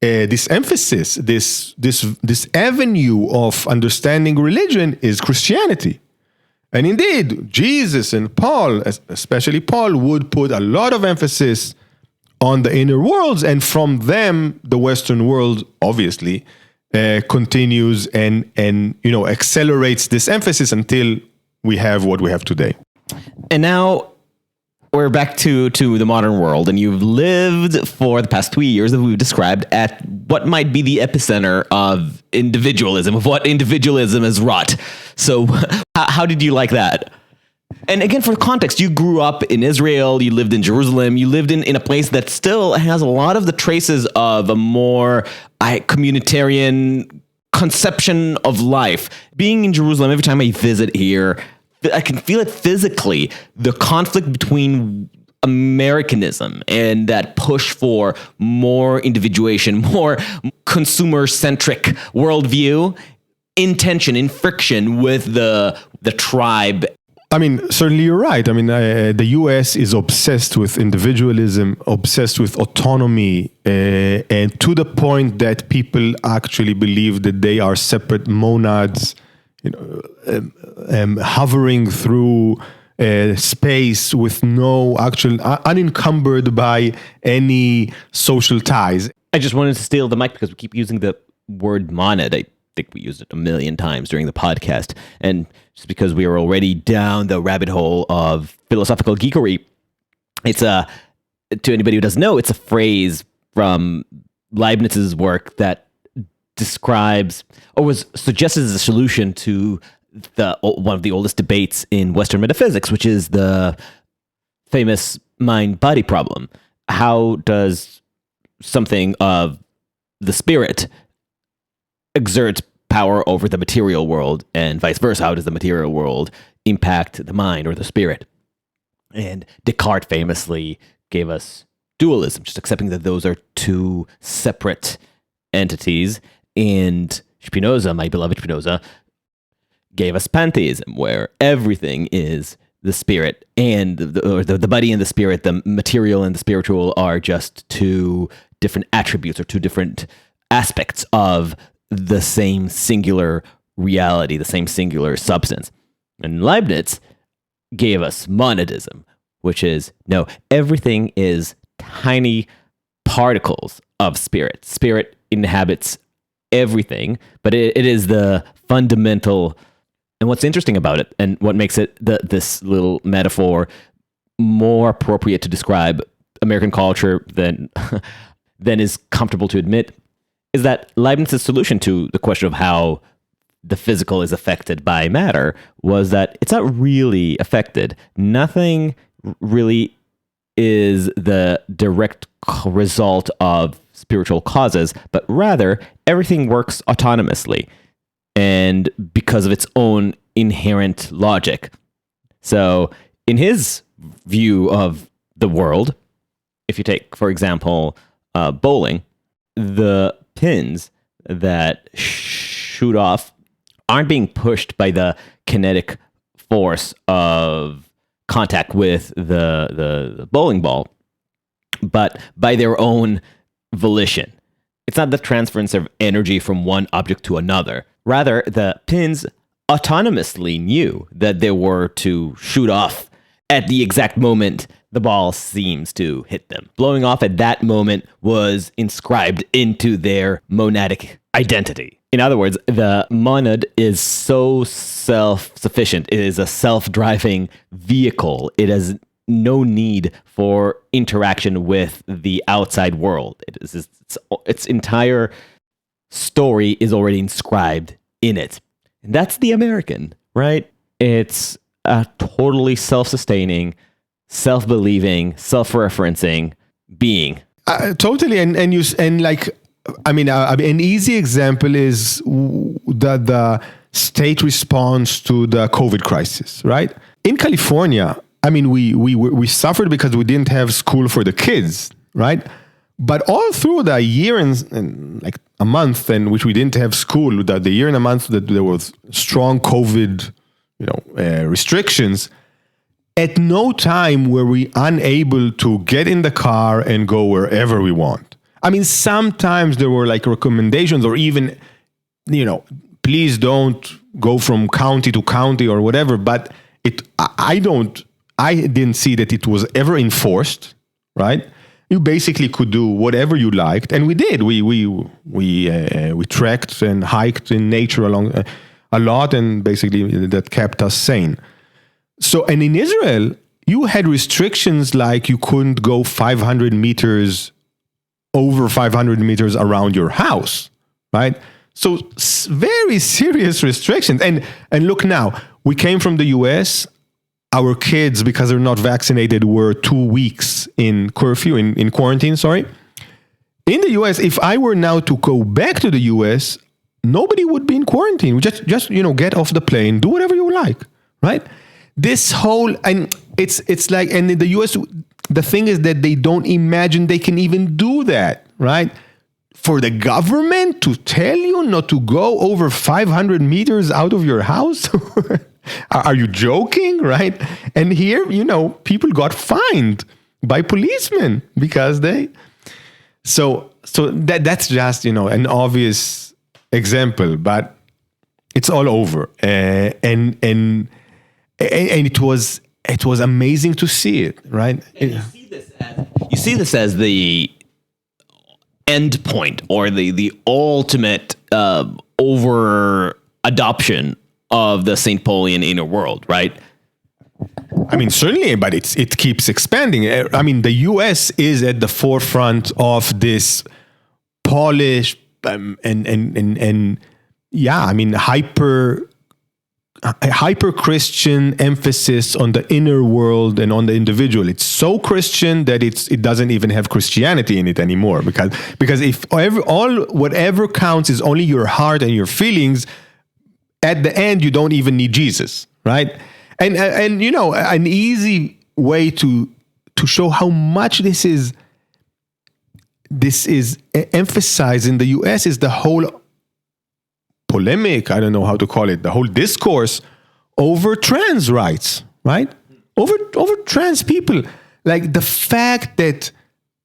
emphasis, this avenue of understanding religion is Christianity. And indeed, Jesus and Paul, especially Paul, would put a lot of emphasis on the inner worlds, and from them, the Western world obviously continues and accelerates this emphasis until we have what we have today. And now we're back to the modern world, and you've lived for the past 3 years that we've described at what might be the epicenter of individualism, of what individualism has wrought. So how did you like that? And again, for context, you grew up in Israel, you lived in Jerusalem, you lived in a place that still has a lot of the traces of a more communitarian conception of life. Being in Jerusalem, every time I visit here, I can feel it physically, the conflict between Americanism and that push for more individuation, more consumer-centric worldview, in tension, in friction with the tribe. I mean, certainly you're right. I mean, the U.S. is obsessed with individualism, obsessed with autonomy, and to the point that people actually believe that they are separate monads, hovering through space with no actual, unencumbered by any social ties. I just wanted to steal the mic because we keep using the word monad. I think we used it 1 million times during the podcast. And just because we are already down the rabbit hole of philosophical geekery, it's to anybody who doesn't know, it's a phrase from Leibniz's work that describes or was suggested as a solution to one of the oldest debates in Western metaphysics, which is the famous mind-body problem. How does something of the spirit exert power over the material world, and vice versa? How does the material world impact the mind or the spirit? And Descartes famously gave us dualism, just accepting that those are two separate entities. And Spinoza, my beloved Spinoza, gave us pantheism, where everything is the spirit, and the body and the spirit, the material and the spiritual, are just two different attributes or two different aspects of the same singular reality, the same singular substance. And Leibniz gave us monadism, which is, no, everything is tiny particles of spirit. Spirit inhabits everything, but it is the fundamental. And what's interesting about it, and what makes it this little metaphor more appropriate to describe American culture than is comfortable to admit, is that Leibniz's solution to the question of how the physical is affected by matter was that it's not really affected. Nothing really is the direct result of spiritual causes, but rather everything works autonomously and because of its own inherent logic. So in his view of the world, if you take, for example, bowling, the pins that shoot off aren't being pushed by the kinetic force of contact with the bowling ball, but by their own volition. It's not the transference of energy from one object to another. Rather, the pins autonomously knew that they were to shoot off at the exact moment the ball seems to hit them. Blowing off at that moment was inscribed into their monadic identity. In other words, the monad is so self-sufficient. It is a self-driving vehicle. It has no need for interaction with the outside world. Its entire story is already inscribed in it. And that's the American, right? It's a totally self-sustaining, self-believing, self-referencing being. Totally, an easy example is the state response to the COVID crisis, right? In California, I mean, we suffered because we didn't have school for the kids, right? But all through the year and like a month, and which we didn't have school, that the year and a month that there was strong COVID, restrictions, at no time were we unable to get in the car and go wherever we want. I mean, sometimes there were like recommendations or even, please don't go from county to county or whatever, but I didn't see that it was ever enforced, right? You basically could do whatever you liked, and we did. We trekked and hiked in nature along a lot, and basically that kept us sane. So, and in Israel, you had restrictions like you couldn't go 500 meters over 500 meters around your house, right? So very serious restrictions. And look now, we came from the US. Our kids, because they're not vaccinated, were 2 weeks in curfew, in quarantine, sorry. In the US, if I were now to go back to the US, nobody would be in quarantine. Just get off the plane, do whatever you like, right? This whole, and it's like, and in the US, the thing is that they don't imagine they can even do that, right? For the government to tell you not to go over 500 meters out of your house? Are you joking, right? And here, people got fined by policemen because so that's just, an obvious example, but it's all over. And it was amazing to see it, right? And you see this as the end point or the ultimate over adoption of the St. Paulian inner world, right? I mean, certainly, but it keeps expanding. I mean, the U.S. is at the forefront of this polished hyper Christian emphasis on the inner world and on the individual. It's so Christian that it doesn't even have Christianity in it anymore, because if whatever counts is only your heart and your feelings, at the end you don't even need Jesus, right? And an easy way to show how much this is emphasized in the US is the whole polemic, I don't know how to call it, the whole discourse over trans rights, right? Over trans people. Like the fact that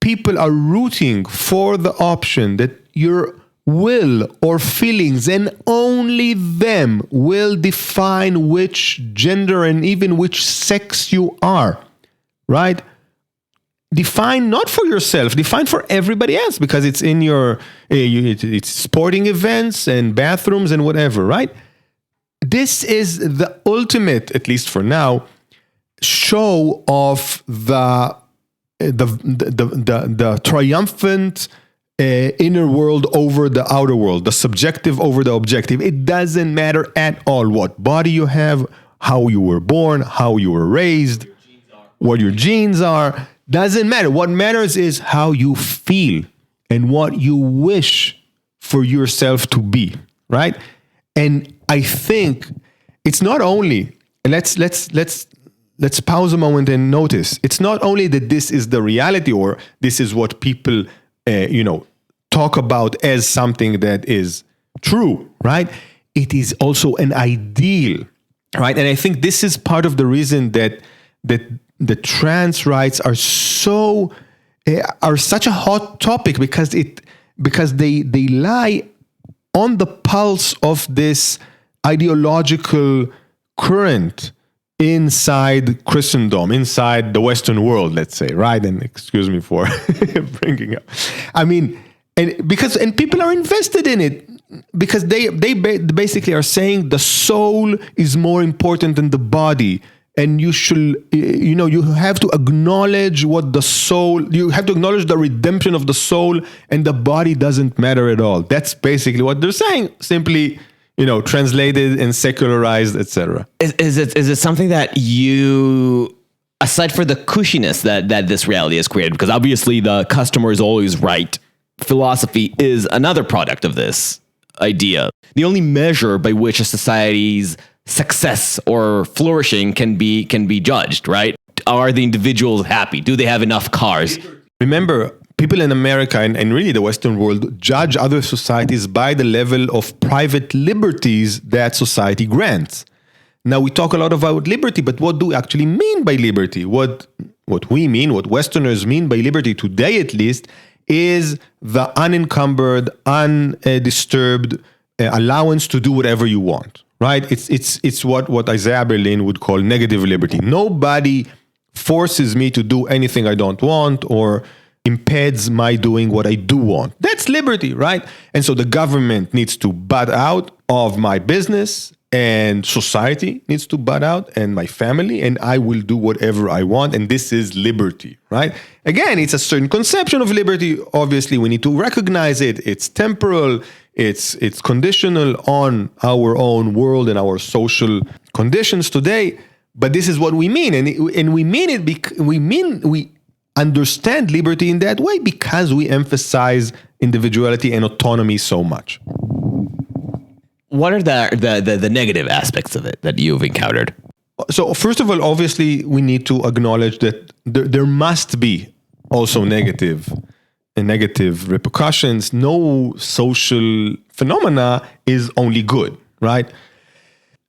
people are rooting for the option that your will or feelings and only them will define which gender and even which sex you are, right? Define not for yourself, define for everybody else, because it's in it's sporting events and bathrooms and whatever, right? This is the ultimate, at least for now, show of the triumphant inner world over the outer world, the subjective over the objective. It doesn't matter at all what body you have, how you were born, how you were raised, what your genes are. Doesn't matter. What matters is how you feel and what you wish for yourself to be, right? And I think it's not only, let's pause a moment and notice. It's not only that this is the reality or this is what people, talk about as something that is true, right? It is also an ideal, right? And I think this is part of the reason that the trans rights are such a hot topic, because they lie on the pulse of this ideological current inside Christendom, inside the Western world, let's say, right? And excuse me for bringing up. I mean, and people are invested in it because they basically are saying the soul is more important than the body. And you should, you have to acknowledge what the soul, you have to acknowledge the redemption of the soul, and the body doesn't matter at all. That's basically what they're saying, simply, translated and secularized, etc. Is it something that you, aside for the cushiness that this reality has created, because obviously the customer is always right, philosophy is another product of this idea. The only measure by which a society's success or flourishing can be judged, right? Are the individuals happy? Do they have enough cars? Remember, people in America and really the Western world judge other societies by the level of private liberties that society grants. Now, we talk a lot about liberty, but what do we actually mean by liberty? What we mean, what Westerners mean by liberty today at least, is the unencumbered, undisturbed allowance to do whatever you want, right? It's what Isaiah Berlin would call negative liberty. Nobody forces me to do anything I don't want or impedes my doing what I do want. That's liberty, right? And so the government needs to butt out of my business, and society needs to butt out, and my family, and I will do whatever I want. And this is liberty, right? Again, it's a certain conception of liberty. Obviously, we need to recognize it. It's temporal. It's conditional on our own world and our social conditions today. But this is what we mean, and we mean it. We understand liberty in that way because we emphasize individuality and autonomy so much. What are the negative aspects of it that you've encountered? So first of all, obviously, we need to acknowledge that there must be also negative repercussions. No social phenomena is only good, right?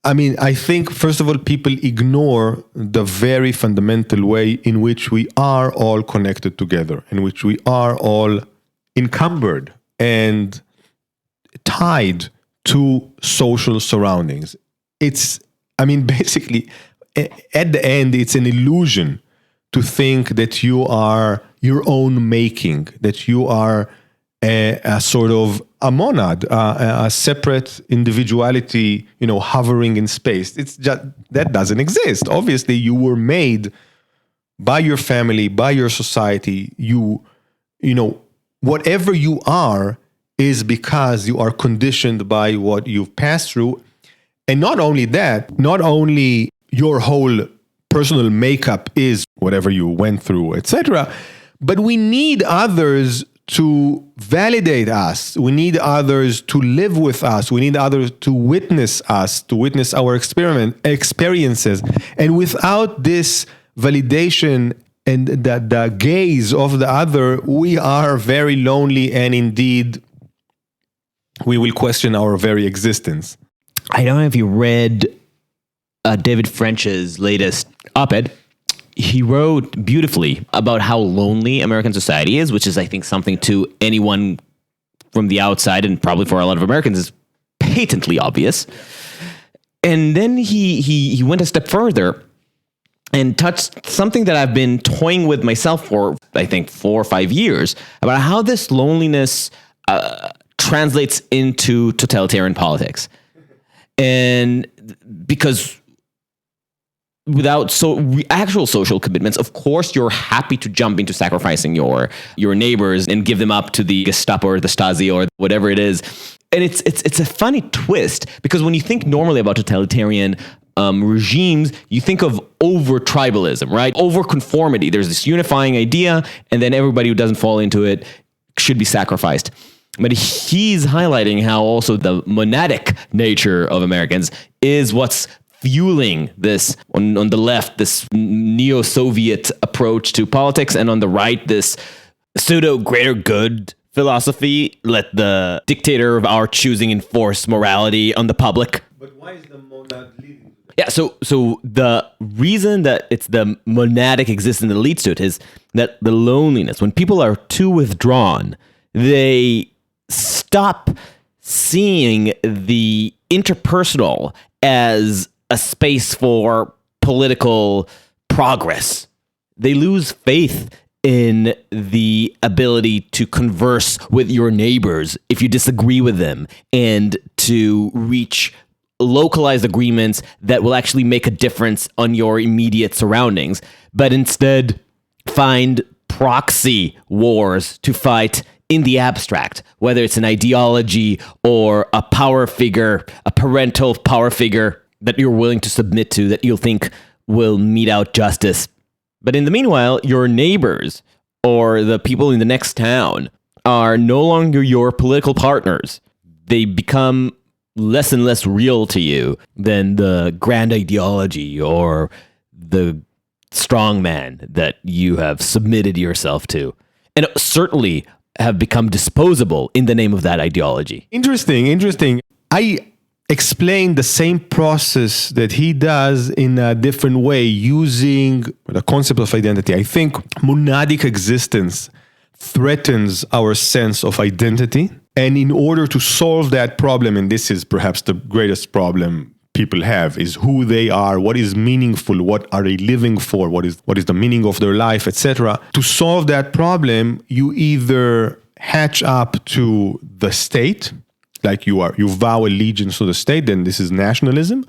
I mean, I think, first of all, people ignore the very fundamental way in which we are all connected together, in which we are all encumbered and tied to social surroundings. Basically, at the end, it's an illusion to think that you are your own making, that you are a sort of a monad, a separate individuality, hovering in space. It's just that doesn't exist. Obviously, you were made by your family, by your society. Whatever you are is because you are conditioned by what you've passed through. And not only that, not only your whole personal makeup is whatever you went through, etc., but we need others to validate us. We need others to live with us. We need others to witness us, to witness our experiences. And without this validation and the gaze of the other, we are very lonely, and indeed, we will question our very existence. I don't know if you read David French's latest op-ed. He wrote beautifully about how lonely American society is, which is, I think, something to anyone from the outside, and probably for a lot of Americans, is patently obvious. And then he went a step further and touched something that I've been toying with myself for, I think, 4 or 5 years, about how this loneliness translates into totalitarian politics. And because without actual social commitments, of course, you're happy to jump into sacrificing your neighbors and give them up to the Gestapo or the Stasi or whatever it is. And it's a funny twist, because when you think normally about totalitarian regimes, you think of over-tribalism, right? Over-conformity. There's this unifying idea, and then everybody who doesn't fall into it should be sacrificed. But he's highlighting how also the monadic nature of Americans is what's fueling this, on the left, this neo-Soviet approach to politics, and on the right, this pseudo greater good philosophy. Let the dictator of our choosing enforce morality on the public. But why is the monad leading? Yeah, so the reason that it's the monadic existence that leads to it is that the loneliness, when people are too withdrawn, they stop seeing the interpersonal as a space for political progress. They lose faith in the ability to converse with your neighbors if you disagree with them, and to reach localized agreements that will actually make a difference on your immediate surroundings, but instead find proxy wars to fight in the abstract, whether it's an ideology or a power figure, a parental power figure that you're willing to submit to, that you'll think will mete out justice. But in the meanwhile, your neighbors or the people in the next town are no longer your political partners. They become less and less real to you than the grand ideology or the strong man that you have submitted yourself to. and certainly have become disposable in the name of that ideology. Interesting. I explain the same process that he does in a different way using the concept of identity. I think monadic existence threatens our sense of identity. And in order to solve that problem, and this is perhaps the greatest problem people have, is who they are, what is meaningful, what are they living for, what is the meaning of their life, etc. To solve that problem, you either hatch up to the state, like you vow allegiance to the state, then this is nationalism,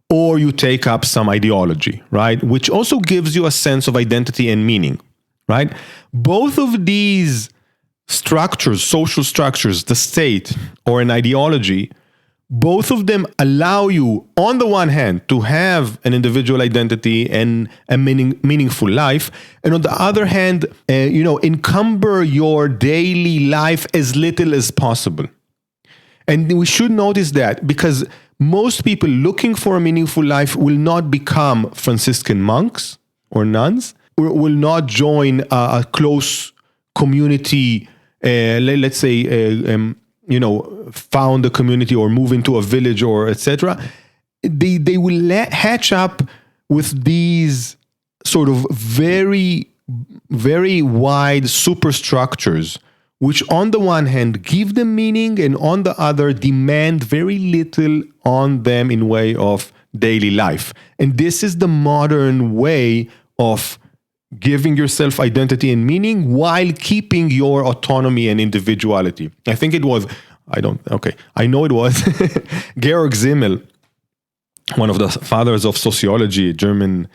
or you take up some ideology, right? Which also gives you a sense of identity and meaning, right? Both of these structures, social structures, the state or an ideology, both of them allow you, on the one hand, to have an individual identity and a meaningful life, and on the other hand, encumber your daily life as little as possible. And we should notice that, because most people looking for a meaningful life will not become Franciscan monks or nuns, or will not join a close community, let's say, found a community or move into a village or etc. They will hatch up with these sort of very, very wide superstructures, which on the one hand give them meaning and on the other demand very little on them in way of daily life. And this is the modern way of giving yourself identity and meaning while keeping your autonomy and individuality. I think it was, I know it was Georg Simmel, one of the fathers of sociology, German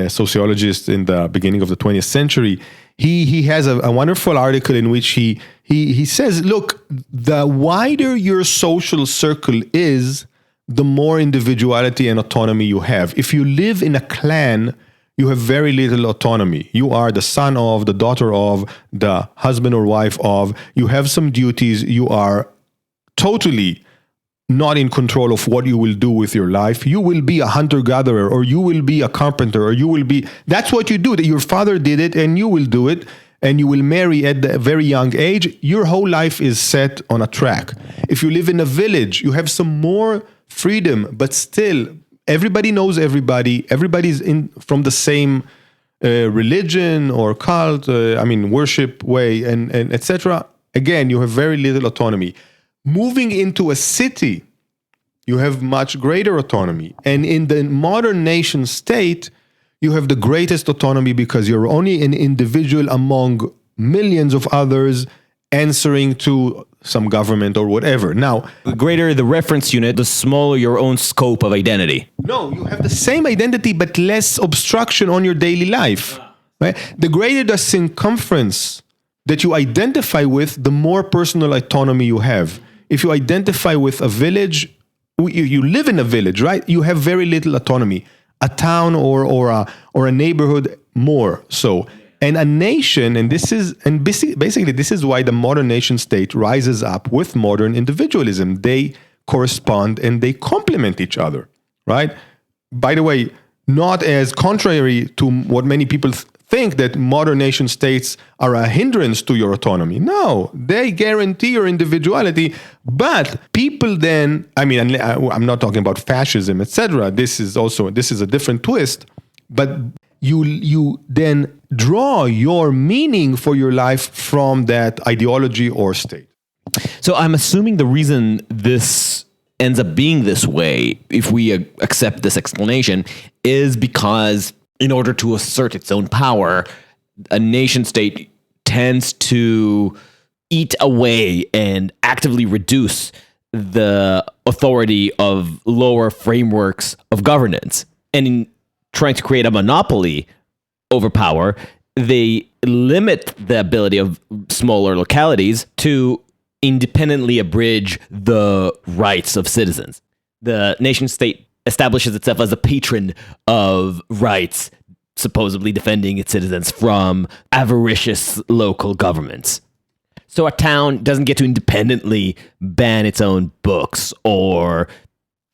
sociologist in the beginning of the 20th century. He has a wonderful article in which he says, look, the wider your social circle is, the more individuality and autonomy you have. If you live in a clan, you have very little autonomy. You are the son of, the daughter of, the husband or wife of. You have some duties. You are totally not in control of what you will do with your life. You will be a hunter-gatherer, or you will be a carpenter, or you will be... That's what you do. Your father did it, and you will do it, and you will marry at a very young age. Your whole life is set on a track. If you live in a village, you have some more freedom, but still... Everybody knows everybody. Everybody's from the same religion or cult, worship way, and etc. Again, you have very little autonomy. Moving into a city, you have much greater autonomy. And in the modern nation state, you have the greatest autonomy because you're only an individual among millions of others answering to some government or whatever. Now, the greater the reference unit, the smaller your own scope of identity. No, you have the same identity, but less obstruction on your daily life. Right? The greater the circumference that you identify with, the more personal autonomy you have. If you identify with a village, you live in a village, right? You have very little autonomy. A town or a neighborhood, more so. And a nation, basically this is why the modern nation state rises up with modern individualism. They correspond and they complement each other, right? By the way, not as contrary to what many people think, that modern nation states are a hindrance to your autonomy. No, they guarantee your individuality, but people then, I'm not talking about fascism, etc. This is a different twist, but you then draw your meaning for your life from that ideology or state. So I'm assuming the reason this ends up being this way, if we accept this explanation, is because in order to assert its own power, a nation state tends to eat away and actively reduce the authority of lower frameworks of governance. And in trying to create a monopoly over power, they limit the ability of smaller localities to independently abridge the rights of citizens. The nation state establishes itself as a patron of rights, supposedly defending its citizens from avaricious local governments. So a town doesn't get to independently ban its own books or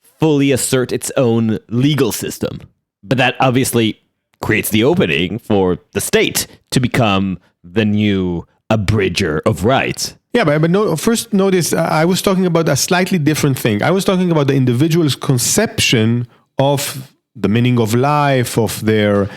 fully assert its own legal system. But that obviously creates the opening for the state to become the new abridger of rights. Yeah, but no, first notice, I was talking about a slightly different thing. I was talking about the individual's conception of the meaning of life, of their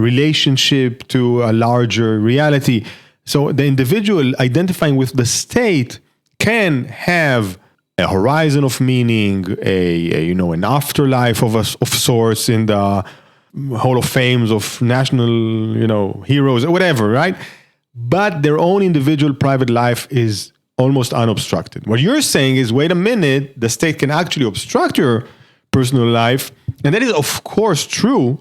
relationship to a larger reality. So the individual identifying with the state can have a horizon of meaning, an afterlife of sorts in the Hall of Fames of national, heroes or whatever, right? But their own individual private life is almost unobstructed. What you're saying is, wait a minute, the state can actually obstruct your personal life. And that is, of course, true.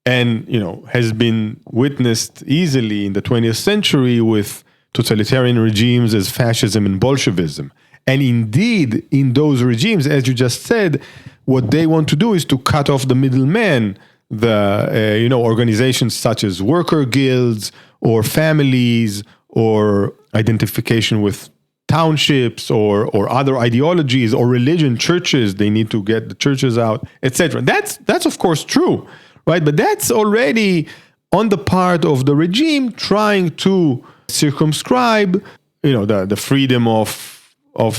And, has been witnessed easily in the 20th century with totalitarian regimes as fascism and Bolshevism. And indeed, in those regimes, as you just said, what they want to do is to cut off the middleman, the organizations such as worker guilds or families or identification with townships or other ideologies or religion, churches. They need to get the churches out, etc. That's of course true, right? But that's already on the part of the regime trying to circumscribe, the freedom of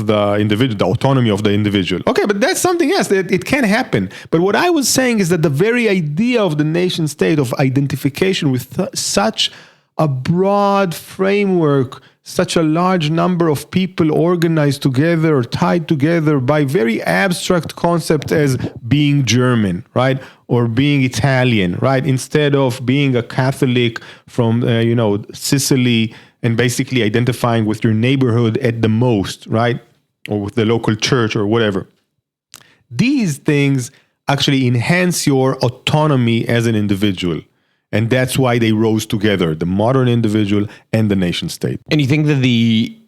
the individual, the autonomy of the individual. Okay, but that's something else. It can happen. But what I was saying is that the very idea of the nation state, of identification with such a broad framework, such a large number of people organized together or tied together by very abstract concepts as being German, right? Or being Italian, right? Instead of being a Catholic from, Sicily and basically identifying with your neighborhood at the most, right? Or with the local church or whatever. These things actually enhance your autonomy as an individual. And that's why they rose together, the modern individual and the nation state. And you think that the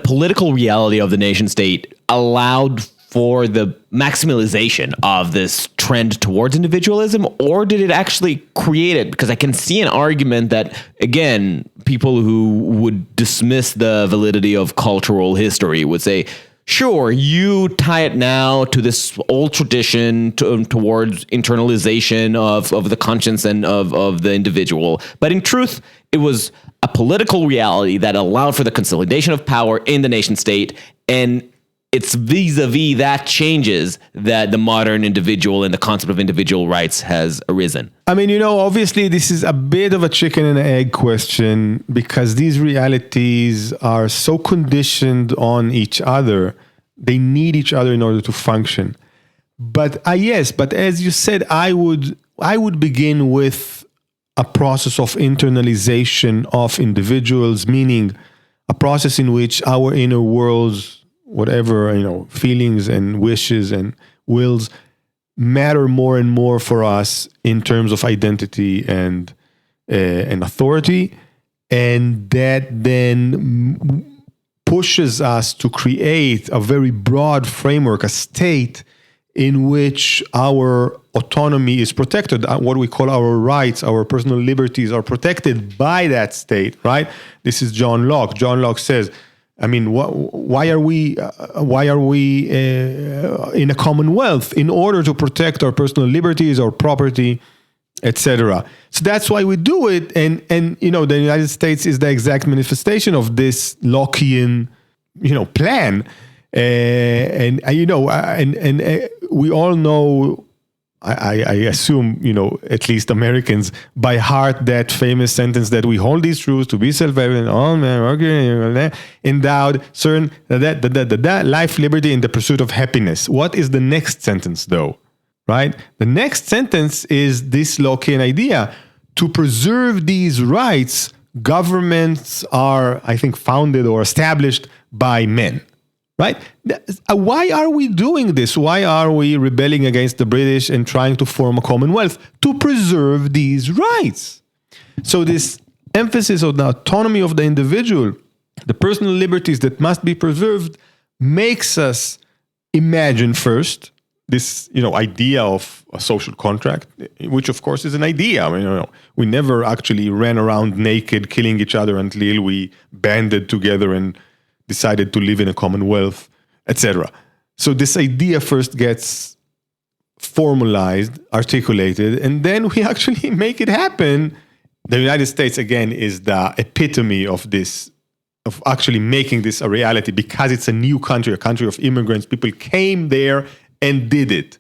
political reality of the nation state allowed for the maximalization of this trend towards individualism, or did it actually create it? Because I can see an argument that, again, people who would dismiss the validity of cultural history would say, sure, you tie it now to this old tradition towards internalization of the conscience and of the individual. But in truth, it was a political reality that allowed for the consolidation of power in the nation state. And it's vis-a-vis that changes that the modern individual and the concept of individual rights has arisen. I mean, obviously this is a bit of a chicken and egg question, because these realities are so conditioned on each other. They need each other in order to function. But yes, but as you said, I would begin with a process of internalization of individuals, meaning a process in which our inner worlds, whatever, feelings and wishes and wills, matter more and more for us in terms of identity and authority. And that then pushes us to create a very broad framework, a state in which our autonomy is protected, what we call our rights, our personal liberties are protected by that state, right? This is John Locke. John Locke says, I mean, why are we in a commonwealth? In order to protect our personal liberties, our property, etc. So that's why we do it. And the United States is the exact manifestation of this Lockean, plan. And we all know, I assume, at least Americans, by heart, that famous sentence that we hold these truths to be self-evident, all men are endowed, certain, life, liberty, and the pursuit of happiness. What is the next sentence, though? Right? The next sentence is this Lockean idea. To preserve these rights, governments are, I think, founded or established by men. Right? Why are we doing this? Why are we rebelling against the British and trying to form a commonwealth? To preserve these rights. So this emphasis on the autonomy of the individual, the personal liberties that must be preserved, makes us imagine first this, idea of a social contract, which of course is an idea. I mean, we never actually ran around naked, killing each other until we banded together and decided to live in a commonwealth, etc. So this idea first gets formalized, articulated, and then we actually make it happen the United States, again, is the epitome of this, of actually making this a reality, because it's a new country, a country of immigrants. People came there and did it.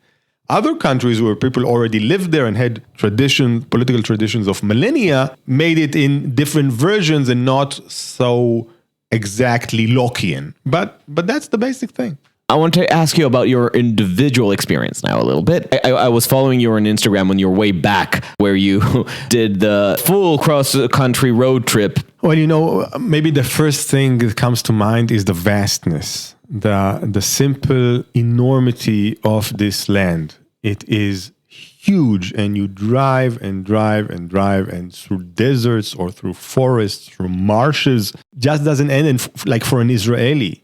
Other countries where people already lived there and had political traditions of millennia, made it in different versions and not so exactly Lockean. But that's the basic thing. I want to ask you about your individual experience now a little bit. I was following you on Instagram when you were way back, where you did the full cross-country road trip. Well, maybe the first thing that comes to mind is the vastness, the simple enormity of this land. It is huge, and you drive and drive and drive, and through deserts or through forests, through marshes, just doesn't end. And like for an Israeli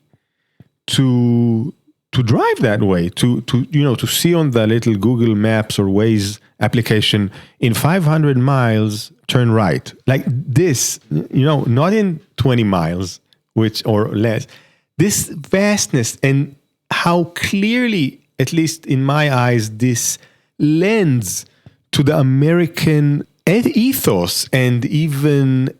to drive that way, to see on the little Google Maps or Waze application, in 500 miles, turn right. Like this, not in 20 miles, or less. This vastness, and how clearly, at least in my eyes, this lends to the American ethos and even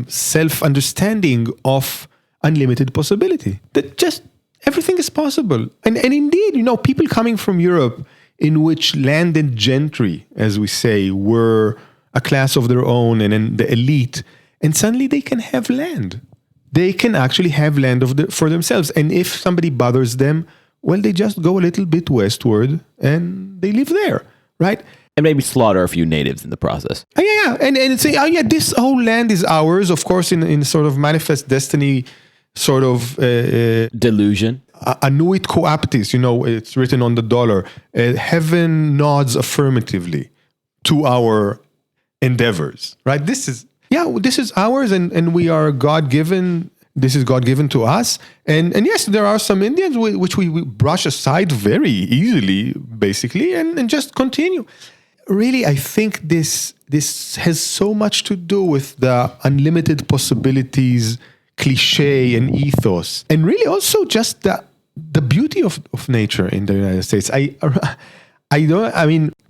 self-understanding of unlimited possibility. That just everything is possible. And indeed, people coming from Europe, in which landed gentry, as we say, were a class of their own and then the elite, and suddenly they can have land. They can actually have land for themselves. And if somebody bothers them, well, they just go a little bit westward and they live there, right? And maybe slaughter a few natives in the process. Yeah. And say, this whole land is ours, of course, in sort of manifest destiny sort of delusion. Annuit coaptis, it's written on the dollar. Heaven nods affirmatively to our endeavors, right? This is ours, and we are God-given. This is God-given to us. And yes, there are some Indians which we brush aside very easily, basically, and just continue. Really, I think this has so much to do with the unlimited possibilities cliche and ethos, and really also just the beauty of nature in the United States.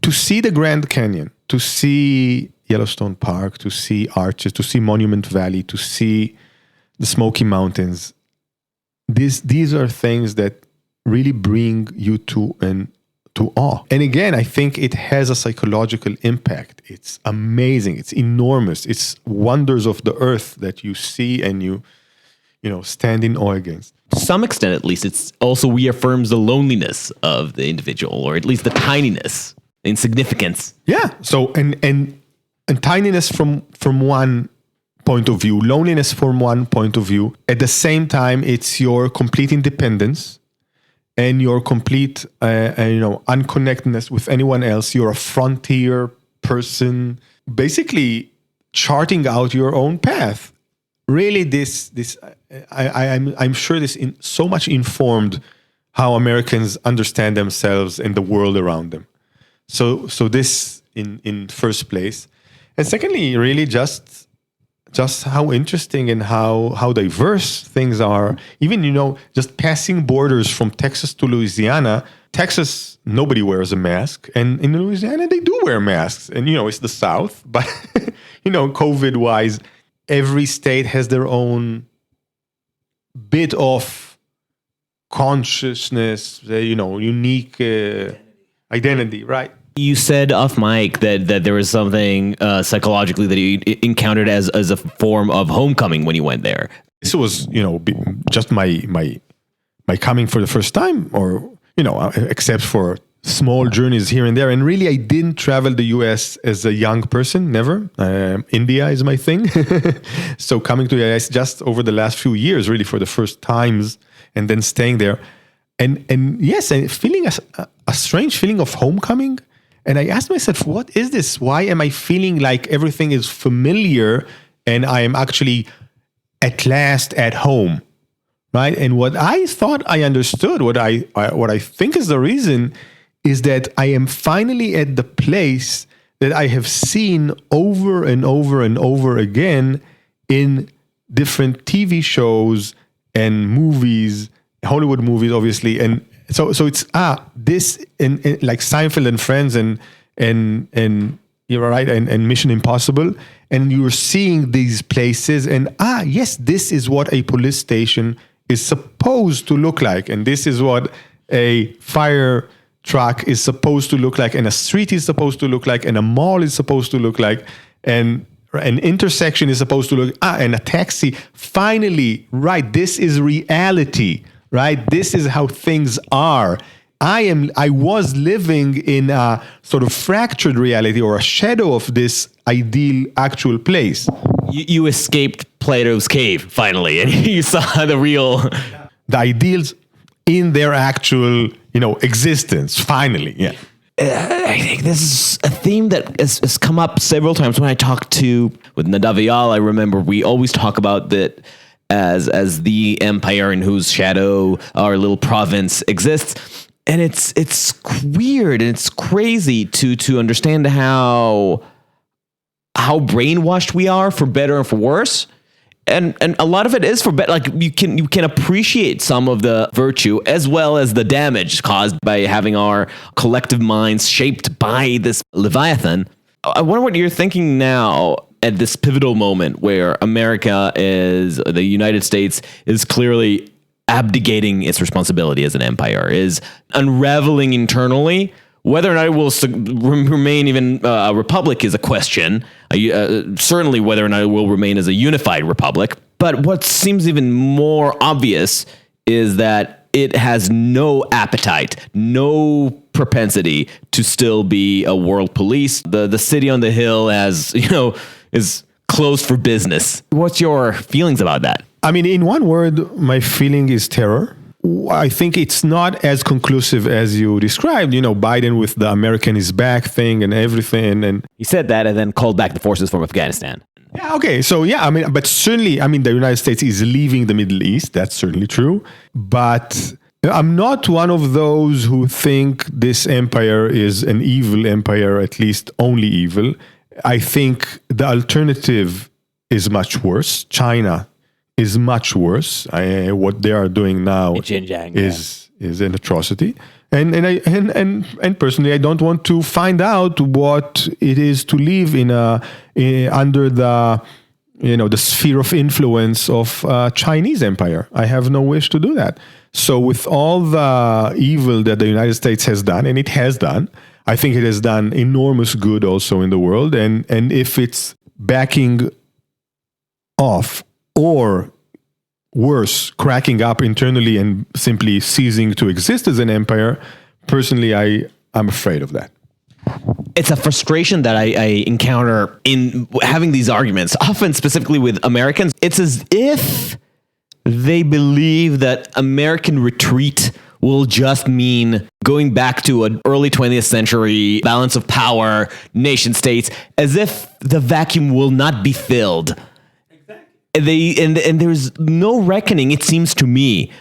To see the Grand Canyon, to see Yellowstone Park, to see Arches, to see Monument Valley, to see the Smoky Mountains, these are things that really bring you to awe. And again, I think it has a psychological impact. It's amazing. It's enormous. It's wonders of the earth that you see and you stand in awe against. To some extent, at least, it also reaffirms the loneliness of the individual, or at least the tininess, insignificance. Yeah. So and tininess from one point of view, loneliness from one point of view. At the same time, it's your complete independence and your complete unconnectedness with anyone else. You're a frontier person, basically charting out your own path. Really, I'm sure this so much informed how Americans understand themselves and the world around them. So this in first place, and secondly, really just how interesting and how diverse things are. Even just passing borders from Texas to Louisiana. Texas, nobody wears a mask, and in Louisiana they do wear masks. And it's the South, but COVID-wise, every state has their own bit of consciousness, unique identity, right? You said off mic that there was something psychologically that you encountered as a form of homecoming when you went there. This was, just my coming for the first time, or, except for small journeys here and there. And really, I didn't travel the US as a young person, never. India is my thing. So coming to the US just over the last few years, really for the first times, and then staying there. And yes, and feeling a strange feeling of homecoming. And I asked myself, what is this? Why am I feeling like everything is familiar and I am actually at last at home, right? And what I thought I understood, what I think is the reason, is that I am finally at the place that I have seen over and over and over again in different TV shows and movies, Hollywood movies, obviously. And so it's this and like Seinfeld and Friends and you're right, and Mission Impossible, and you're seeing these places, and yes, this is what a police station is supposed to look like, and this is what a fire truck is supposed to look like, and a street is supposed to look like, and a mall is supposed to look like, and an intersection is supposed to look, and a taxi. Finally, right, this is reality, right? This is how things are. I was living in a sort of fractured reality or a shadow of this ideal actual place. You escaped Plato's cave finally, and you saw the real, the ideals in their actual, existence. Finally, yeah. I think this is a theme that has come up several times when I talk with Nadav Eyal. I remember we always talk about that as the empire in whose shadow our little province exists. And it's weird and it's crazy to understand how brainwashed we are, for better and for worse. And a lot of it is for better. Like you can appreciate some of the virtue as well as the damage caused by having our collective minds shaped by this Leviathan. I wonder what you're thinking now at this pivotal moment where the United States is clearly abdicating its responsibility as an empire, is unraveling internally. Whether or not it will remain even a republic is a question. Certainly whether or not it will remain as a unified republic. But what seems even more obvious is that it has no appetite, no propensity to still be a world police. The city on the hill is closed for business. What's your feelings about that? I mean, in one word, my feeling is terror. I think it's not as conclusive as you described, Biden with the American is back thing and everything. And he said that and then called back the forces from Afghanistan. Yeah, okay. So, but certainly, the United States is leaving the Middle East. That's certainly true. But I'm not one of those who think this empire is an evil empire, at least only evil. I think the alternative is much worse. China is much worse. What they are doing now is an atrocity, and personally, I don't want to find out what it is to live under the the sphere of influence of Chinese empire. I have no wish to do that. So, with all the evil that the United States has done, and it has done, I think it has done enormous good also in the world, and if it's backing off, or worse, cracking up internally and simply ceasing to exist as an empire, personally, I'm afraid of that. It's a frustration that I encounter in having these arguments, often specifically with Americans. It's as if they believe that American retreat will just mean going back to an early 20th century balance of power, nation states, as if the vacuum will not be filled. And there's no reckoning, it seems to me,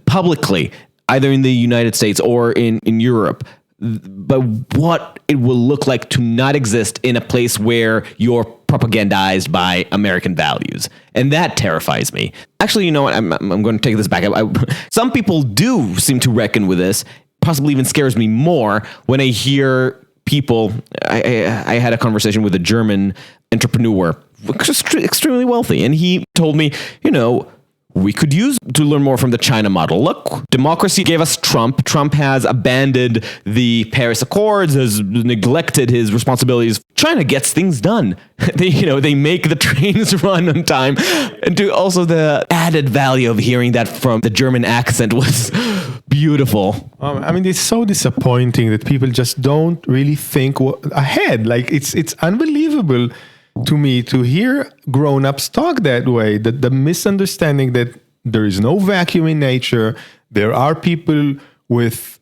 publicly, either in the United States or in Europe, but what it will look like to not exist in a place where you're propagandized by American values. And that terrifies me. Actually, you know what? I'm going to take this back. Some people do seem to reckon with this. Possibly even scares me more when I hear people. I had a conversation with a German entrepreneur, extremely wealthy, and he told me, we could use to learn more from the China model. Look, democracy gave us Trump. Trump has abandoned the Paris Accords, has neglected his responsibilities. China gets things done. They make the trains run on time. And also the added value of hearing that from the German accent was beautiful. It's so disappointing that people just don't really think ahead. Like it's unbelievable to me to hear grown-ups talk that way, that the misunderstanding that there is no vacuum in nature, there are people with,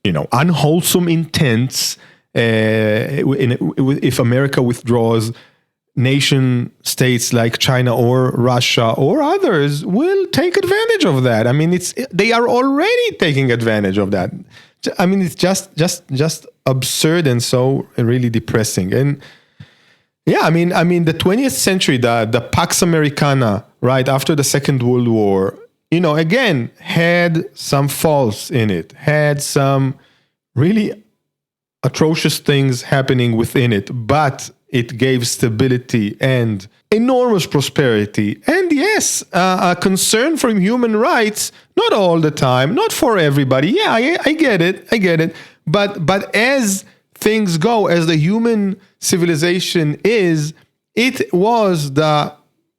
unwholesome intents. If America withdraws, nation states like China or Russia or others will take advantage of that. They are already taking advantage of that. It's just absurd and so really depressing. And yeah, the 20th century, the Pax Americana, right after the Second World War, again, had some faults in it, had some really atrocious things happening within it, but it gave stability and enormous prosperity. And yes, a concern for human rights, not all the time, not for everybody. Yeah, I get it. But as things go, as the human civilization is, it was the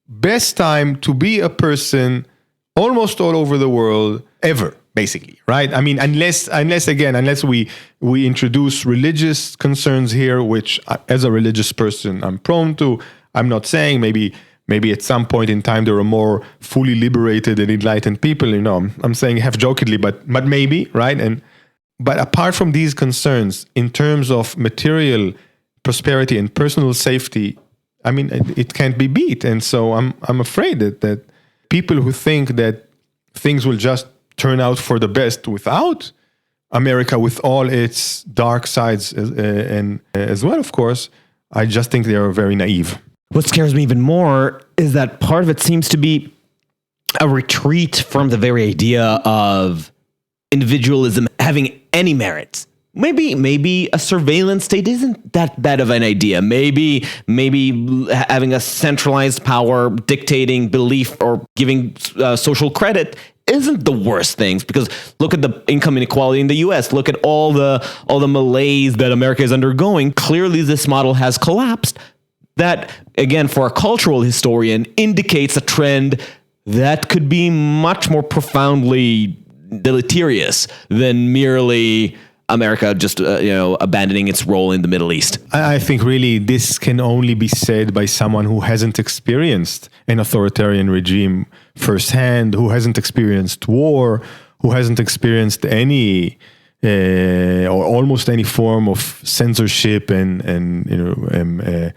best time to be a person almost all over the world ever, basically, right? I mean, unless we introduce religious concerns here, which as a religious person I'm prone to. I'm not saying maybe at some point in time there are more fully liberated and enlightened people, you know. I'm saying half jokingly, but maybe, right? But apart from these concerns, in terms of material prosperity and personal safety, I mean, it can't be beat. And so I'm afraid that people who think that things will just turn out for the best without America, with all its dark sides, and as well, of course, I just think they are very naive. What scares me even more is that part of it seems to be a retreat from the very idea of individualism having any merits. Maybe a surveillance state isn't that bad of an idea. Maybe having a centralized power dictating belief or giving social credit isn't the worst things, because look at the income inequality in the US. Look at all the malaise that America is undergoing. Clearly this model has collapsed. That, again, for a cultural historian, indicates a trend that could be much more profoundly deleterious than merely America just abandoning its role in the Middle East. I think really this can only be said by someone who hasn't experienced an authoritarian regime firsthand, who hasn't experienced war, who hasn't experienced any or almost any form of censorship and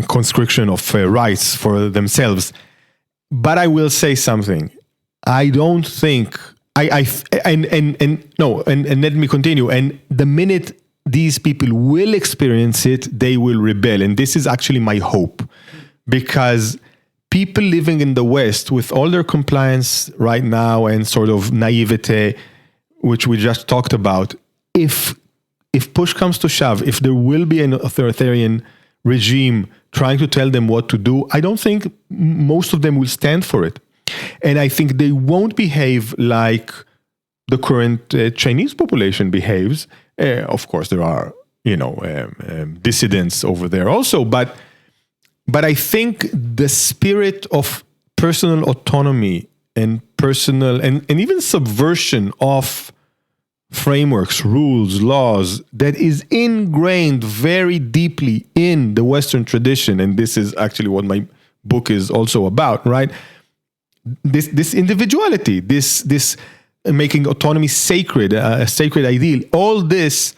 conscription of rights for themselves. But I will say something. I don't think and let me continue. And the minute these people will experience it, they will rebel. And this is actually my hope, because people living in the West, with all their compliance right now and sort of naivete, which we just talked about, if push comes to shove, if there will be an authoritarian regime trying to tell them what to do, I don't think most of them will stand for it. And I think they won't behave like the current Chinese population behaves. Of course, there are, dissidents over there also. But I think the spirit of personal autonomy and personal and even subversion of frameworks, rules, laws, that is ingrained very deeply in the Western tradition, and this is actually what my book is also about, right? This individuality, this making autonomy sacred, a sacred ideal, all this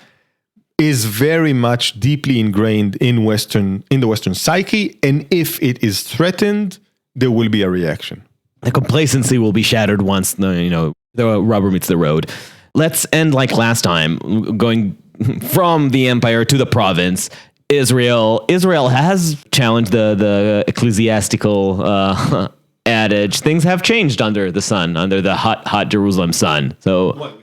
is very much deeply ingrained in the Western psyche, and if it is threatened, there will be a reaction. The complacency will be shattered once the rubber meets the road. Let's end like last time, going from the empire to the province. Israel has challenged the ecclesiastical adage. Things have changed under the sun, under the hot Jerusalem sun. So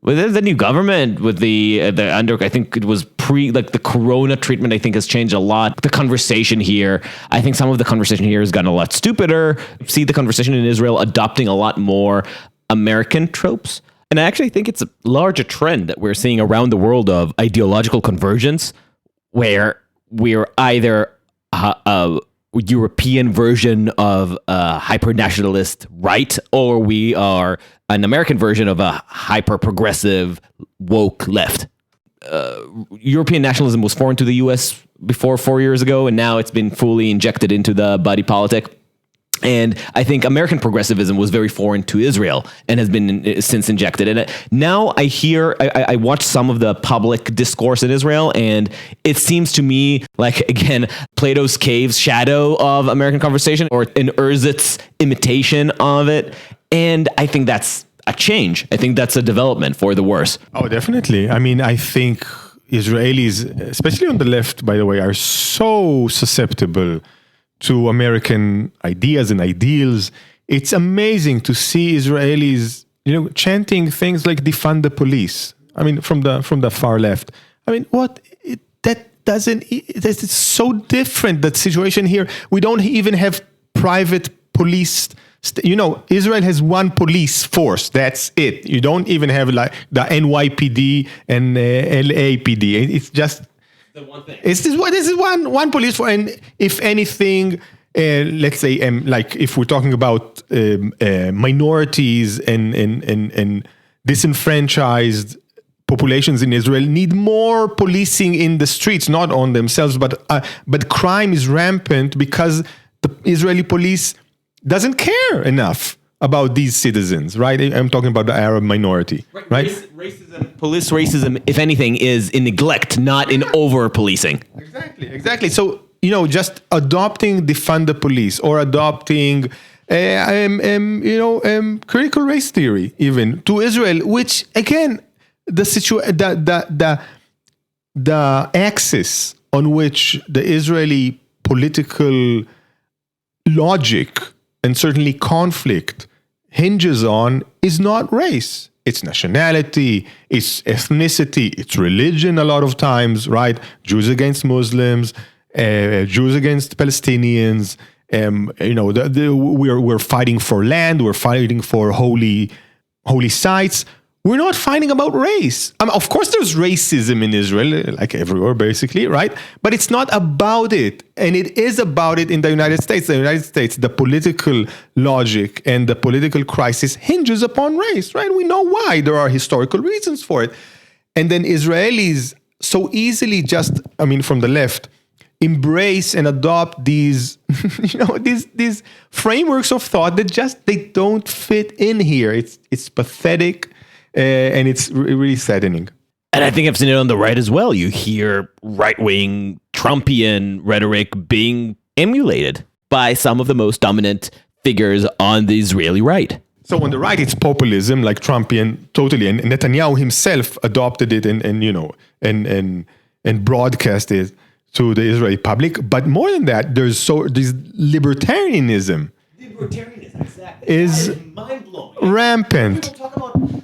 with the new government, with the I think it was the corona treatment, I think has changed a lot. The conversation here, I think some of the conversation here has gotten a lot stupider. See the conversation in Israel adopting a lot more American tropes. And I actually think it's a larger trend that we're seeing around the world of ideological convergence, where we're either a European version of a hyper-nationalist right, or we are an American version of a hyper-progressive woke left. European nationalism was foreign to the U.S. before 4 years ago, and now it's been fully injected into the body politic. And I think American progressivism was very foreign to Israel and has been since injected. And now I watch some of the public discourse in Israel, and it seems to me like, again, Plato's Cave's shadow of American conversation, or an Erzitz imitation of it. And I think that's a change. I think that's a development for the worse. Oh, definitely. I mean, I think Israelis, especially on the left, by the way, are so susceptible to American ideas and ideals. It's amazing to see Israelis, chanting things like defund the police. I mean, from the far left. I mean, that's so different, that situation here. We don't even have private police. Israel has one police force. That's it. You don't even have like the NYPD and LAPD. It's just the one thing. This is one police force. And if anything, let's say, like if we're talking about minorities and disenfranchised populations in Israel, need more policing in the streets, not on themselves, but crime is rampant because the Israeli police doesn't care enough about these citizens, right? I'm talking about the Arab minority, right? Police racism, if anything, is in neglect, not in over-policing. Exactly. So, just adopting defund the police or adopting, critical race theory even to Israel, which again, the axis on which the Israeli political logic and certainly conflict hinges on is not race. It's nationality, it's ethnicity, it's religion a lot of times, right? Jews against Muslims, Jews against Palestinians. We're fighting for land, we're fighting for holy sites. We're not fighting about race. Of course, there's racism in Israel, like everywhere, basically, right? But it's not about it. And it is about it in the United States. The United States, the political logic and the political crisis hinges upon race, right? We know why. There are historical reasons for it. And then Israelis so easily from the left, embrace and adopt these, these frameworks of thought that they don't fit in here. It's pathetic. And it's really saddening. And I think I've seen it on the right as well. You hear right-wing Trumpian rhetoric being emulated by some of the most dominant figures on the Israeli right. So on the right, it's populism, like Trumpian, totally. And Netanyahu himself adopted it and broadcast it to the Israeli public. But more than that, there's this libertarianism. Exactly. Is mind-blowing. Rampant.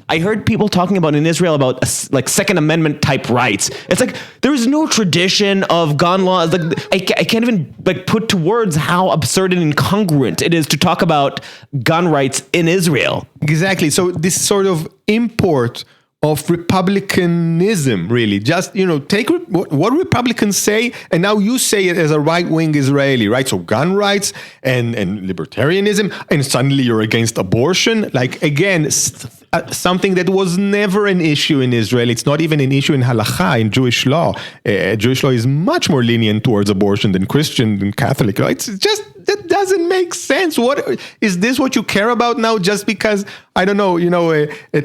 I heard people talking about in Israel about Second Amendment type rights. It's like there's no tradition of gun laws. I can't even put to words how absurd and incongruent it is to talk about gun rights in Israel. Exactly. So this sort of import of republicanism, really, just, take what Republicans say, and now you say it as a right-wing Israeli, right? So gun rights and libertarianism, and suddenly you're against abortion. Like, again, something that was never an issue in Israel. It's not even an issue in halakha, in Jewish law. Jewish law is much more lenient towards abortion than Christian and Catholic law. It's just, that doesn't make sense. What is this what you care about now just because, I don't know,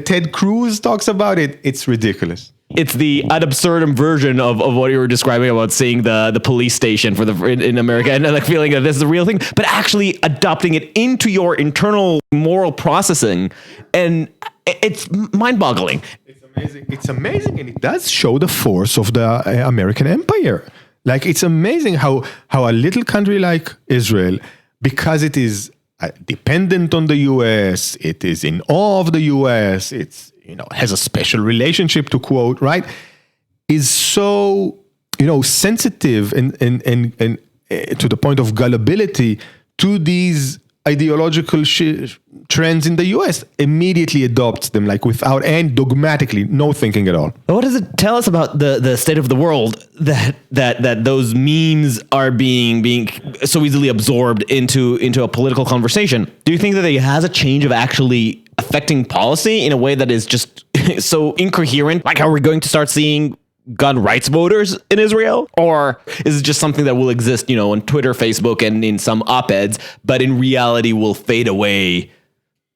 Ted Cruz talks about it? It's ridiculous. It's the ad absurdum version of what you were describing about seeing the police station in America and feeling that this is a real thing, but actually adopting it into your internal moral processing. And it's mind-boggling. It's amazing. And it does show the force of the American empire. Like, it's amazing how a little country like Israel, because it is dependent on the U.S., it is in awe of the U.S., it's, has a special relationship, to quote, right, is so, sensitive and to the point of gullibility to these ideological trends in the U.S., immediately adopts them, without any dogmatically, no thinking at all. What does it tell us about the state of the world that those memes are being so easily absorbed into a political conversation? Do you think that it has a change of actually affecting policy in a way that is just so incoherent? Like, are we going to start seeing gun rights voters in Israel? Or is it just something that will exist, on Twitter, Facebook, and in some op-eds, but in reality will fade away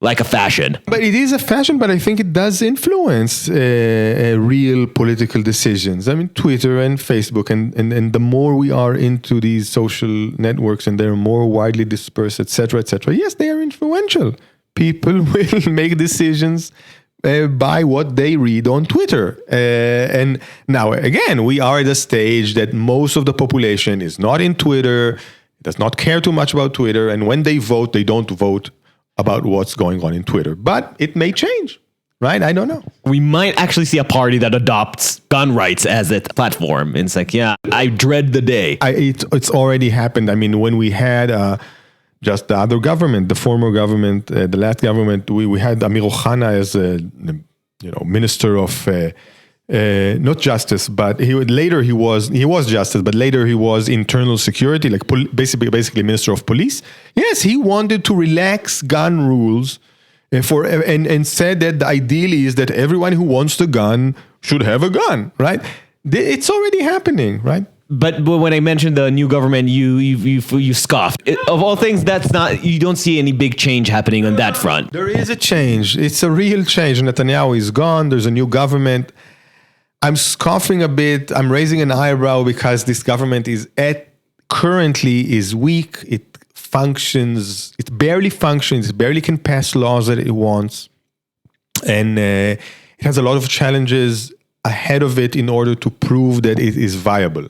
like a fashion? But it is a fashion, but I think it does influence real political decisions. I mean, Twitter and Facebook, and the more we are into these social networks and they're more widely dispersed, etc., yes, they are influential. People will make decisions by what they read on Twitter. And now, again, we are at a stage that most of the population is not in Twitter, does not care too much about Twitter, and when they vote, they don't vote about what's going on in Twitter. But it may change. right? I don't know. We might actually see a party that adopts gun rights as its platform. And it's like, yeah, I dread the day. It's already happened. I mean, when we had just the other government, the former government, the last government, we had Amir Ohana as a minister of not justice, but he was justice, but later he was internal security, like basically minister of police. Yes, he wanted to relax gun rules and said that the ideal is that everyone who wants the gun should have a gun, right? It's already happening, right? But when I mentioned the new government, you scoffed. Of all things, you don't see any big change happening on that front. There is a change. It's a real change. Netanyahu is gone. There's a new government. I'm scoffing a bit. I'm raising an eyebrow because this government currently is weak. It barely functions. It barely can pass laws that it wants. And it has a lot of challenges ahead of it in order to prove that it is viable.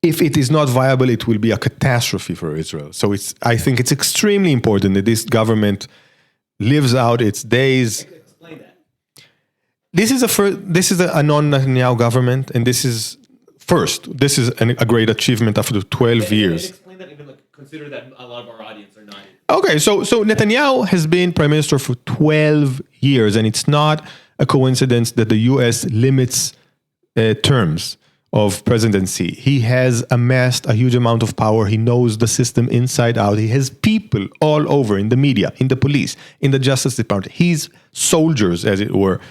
If it is not viable, it will be a catastrophe for Israel. So I think it's extremely important that this government lives out its days. Explain that. This is a non-Netanyahu government, and this is a great achievement after 12 years. Explain that, even consider that a lot of our audience are not. Okay, so Netanyahu has been prime minister for 12 years, and it's not a coincidence that the U.S. limits terms of presidency. He has amassed a huge amount of power. He knows the system inside out. He has people all over in the media, in the police, in the Justice Department. He's soldiers, as it were.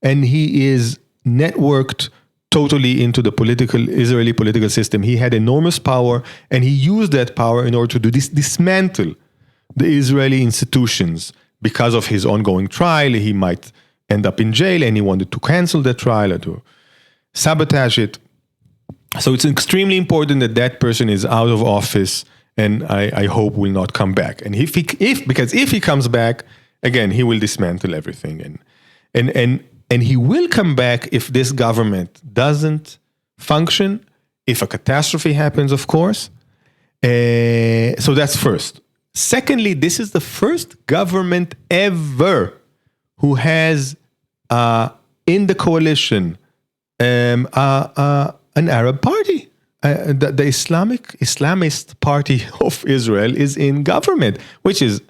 And he is networked totally into the Israeli political system. He had enormous power, and he used that power in order to dismantle the Israeli institutions. Because of his ongoing trial, he might end up in jail, and he wanted to cancel that trial or to sabotage it. So it's extremely important that that person is out of office, and I hope will not come back. And if he comes back, again, he will dismantle everything. And he will come back if this government doesn't function, if a catastrophe happens, of course. So that's first. Secondly, this is the first government ever who has in the coalition an Arab party. The Islamist party of Israel is in government, which is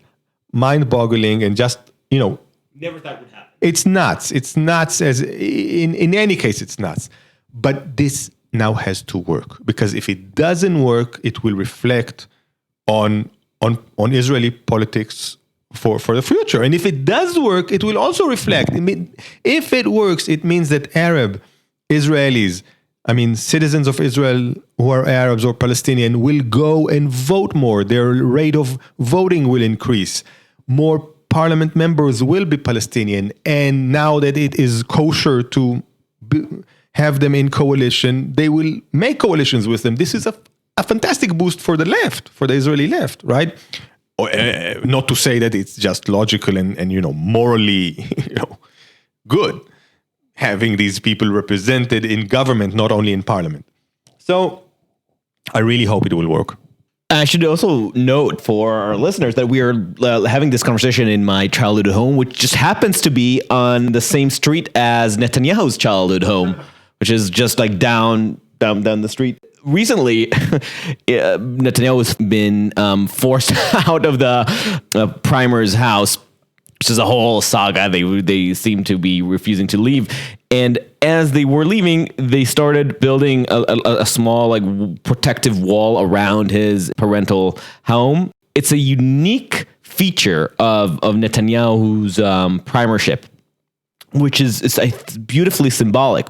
mind-boggling and just, Never thought would happen. It's nuts. It's nuts. As in any case, it's nuts. But this now has to work, because if it doesn't work, it will reflect on Israeli politics for the future. And if it does work, it will also reflect. If it works, it means that Israelis, citizens of Israel who are Arabs or Palestinian, will go and vote more. Their rate of voting will increase. More parliament members will be Palestinian. And now that it is kosher to have them in coalition, they will make coalitions with them. This is a fantastic boost for the left, for the Israeli left, right? Not to say that it's just logical and morally good, having these people represented in government, not only in parliament. So I really hope it will work. I should also note for our listeners that we are having this conversation in my childhood home, which just happens to be on the same street as Netanyahu's childhood home, which is just like down the street. Recently, Netanyahu has been forced out of the primer's house, which is a whole saga. They seem to be refusing to leave. And as they were leaving, they started building a small protective wall around his parental home. It's a unique feature of Netanyahu's primership, which is beautifully symbolic.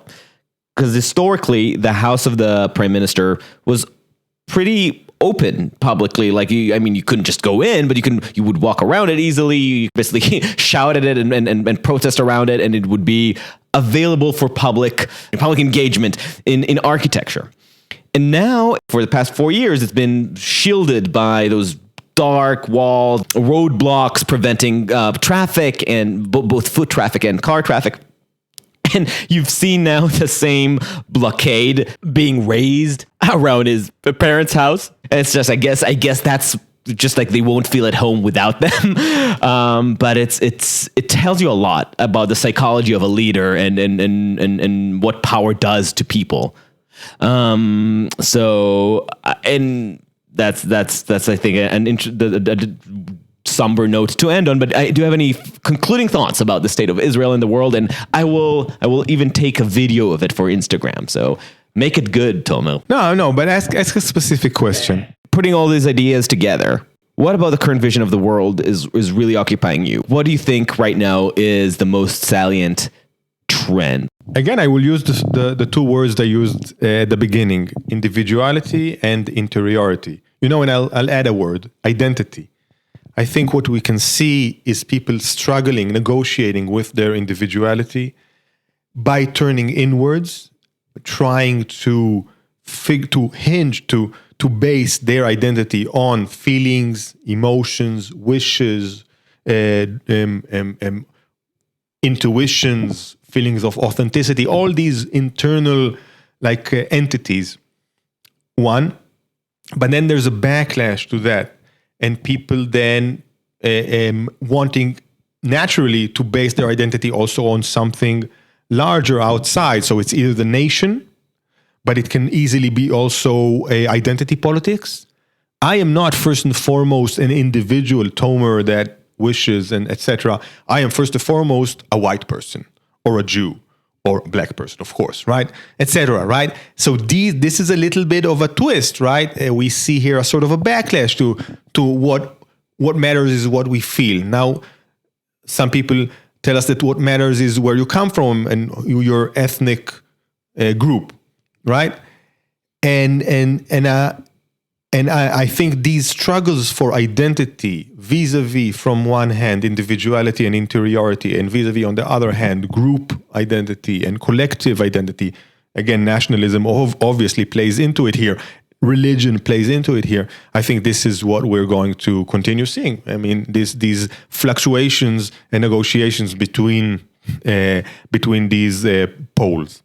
Because historically, the house of the prime minister was pretty open publicly. You couldn't just go in, but you would walk around it easily. You basically shout at it and protest around it, and it would be available for public engagement in architecture. And now, for the past 4 years, it's been shielded by those dark walls, roadblocks preventing traffic, and both foot traffic and car traffic. And you've seen now the same blockade being raised around his parents' house. And it's just, I guess that's just like they won't feel at home without them. But it tells you a lot about the psychology of a leader and what power does to people. So and that's I think the somber note to end on. But do you have any concluding thoughts about the state of Israel in the world? And I will even take a video of it for Instagram. So make it good, Tomo. No, but ask a specific question. Putting all these ideas together, what about the current vision of the world is really occupying you? What do you think right now is the most salient trend? Again, I will use the two words I used at the beginning: individuality and interiority. And I'll add a word: identity. I think what we can see is people struggling, negotiating with their individuality by turning inwards, trying to base their identity on feelings, emotions, wishes, intuitions, feelings of authenticity, all these internal entities. One, but then there's a backlash to that, and people then wanting naturally to base their identity also on something larger outside. So it's either the nation, but it can easily be also a identity politics. I am not first and foremost an individual Tomer that wishes and etc. I am first and foremost a white person or a Jew or a black person, of course, right, etc. Right. So this is a little bit of a twist, right? We see here a sort of a backlash to what matters is what we feel. Now, some people tell us that what matters is where you come from and your ethnic group. Right, and I think these struggles for identity, vis-a-vis, from one hand, individuality and interiority, and vis-a-vis, on the other hand, group identity and collective identity. Again, nationalism obviously plays into it here. Religion plays into it here. I think this is what we're going to continue seeing. I mean, these fluctuations and negotiations between these poles.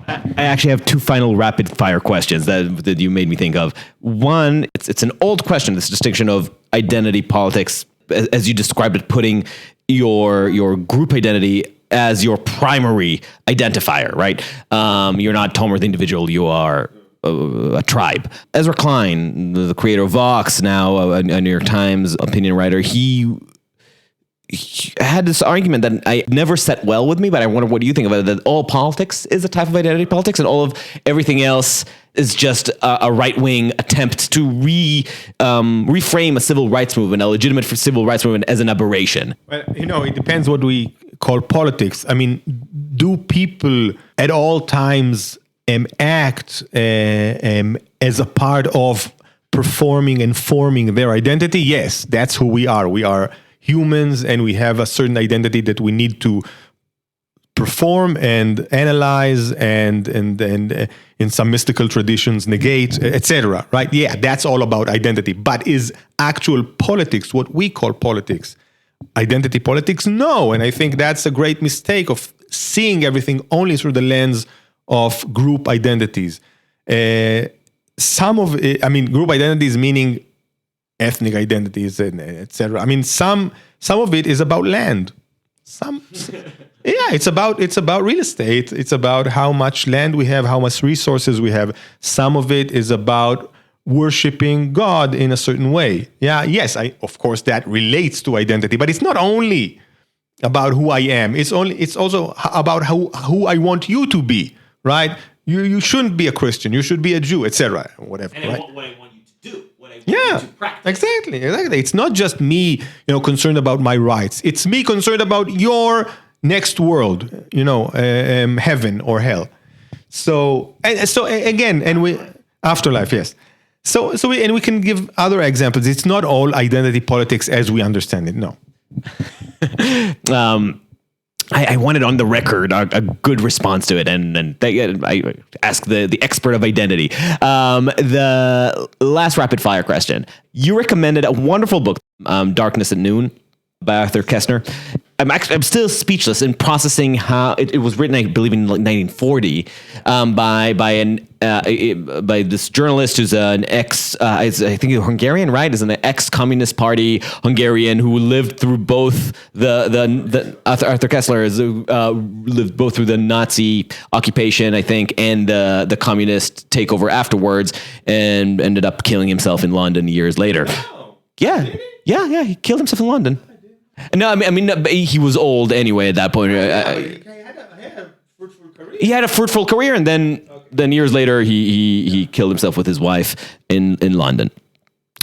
I actually have two final rapid fire questions that you made me think of. One, it's an old question, this distinction of identity politics, as you described it, putting your group identity as your primary identifier, right? You're not Tomer the individual, you are a tribe. Ezra Klein, the creator of Vox, now a New York Times opinion writer, he had this argument that I never set well with me, but I wonder what do you think about it, that all politics is a type of identity politics and all of everything else is just a right-wing attempt to reframe a civil rights movement, a legitimate civil rights movement, as an aberration. Well, it depends what we call politics. I mean, do people at all times act as a part of performing and forming their identity? Yes, that's who we are. We are humans, and we have a certain identity that we need to perform and analyze and in some mystical traditions negate, etc. Right? Yeah, that's all about identity. But is actual politics, what we call politics, identity politics? No. And I think that's a great mistake of seeing everything only through the lens of group identities. Some of it, I mean, group identities meaning ethnic identities and etc. I mean, some of it is about land. It's about real estate. It's about how much land we have, how much resources we have. Some of it is about worshiping God in a certain way. Yeah, yes, of course that relates to identity, but it's not only about who I am. It's also about who I want you to be, right? You shouldn't be a Christian. You should be a Jew, etc. Whatever. And right? what I want you to do. Exactly. It's not just me, concerned about my rights. It's me concerned about your next world, heaven or hell. So again, and we afterlife, yes. So we can give other examples. It's not all identity politics as we understand it. No. I wanted on the record a good response to it, and I asked the expert of identity. The last rapid fire question: you recommended a wonderful book, Darkness at Noon, by Arthur Koestler. I'm still speechless in processing how it was written. I believe in like 1940 by this journalist who's an I think Hungarian, right? Is an ex-communist party Hungarian who lived through both the Arthur Koestler lived both through the Nazi occupation, I think, and the communist takeover afterwards, and ended up killing himself in London years later. Wow. Yeah, Really? yeah, he killed himself in London. No, I mean, he was old anyway at that point. He had a fruitful career. He had a fruitful career, and then years later, he killed himself with his wife in London.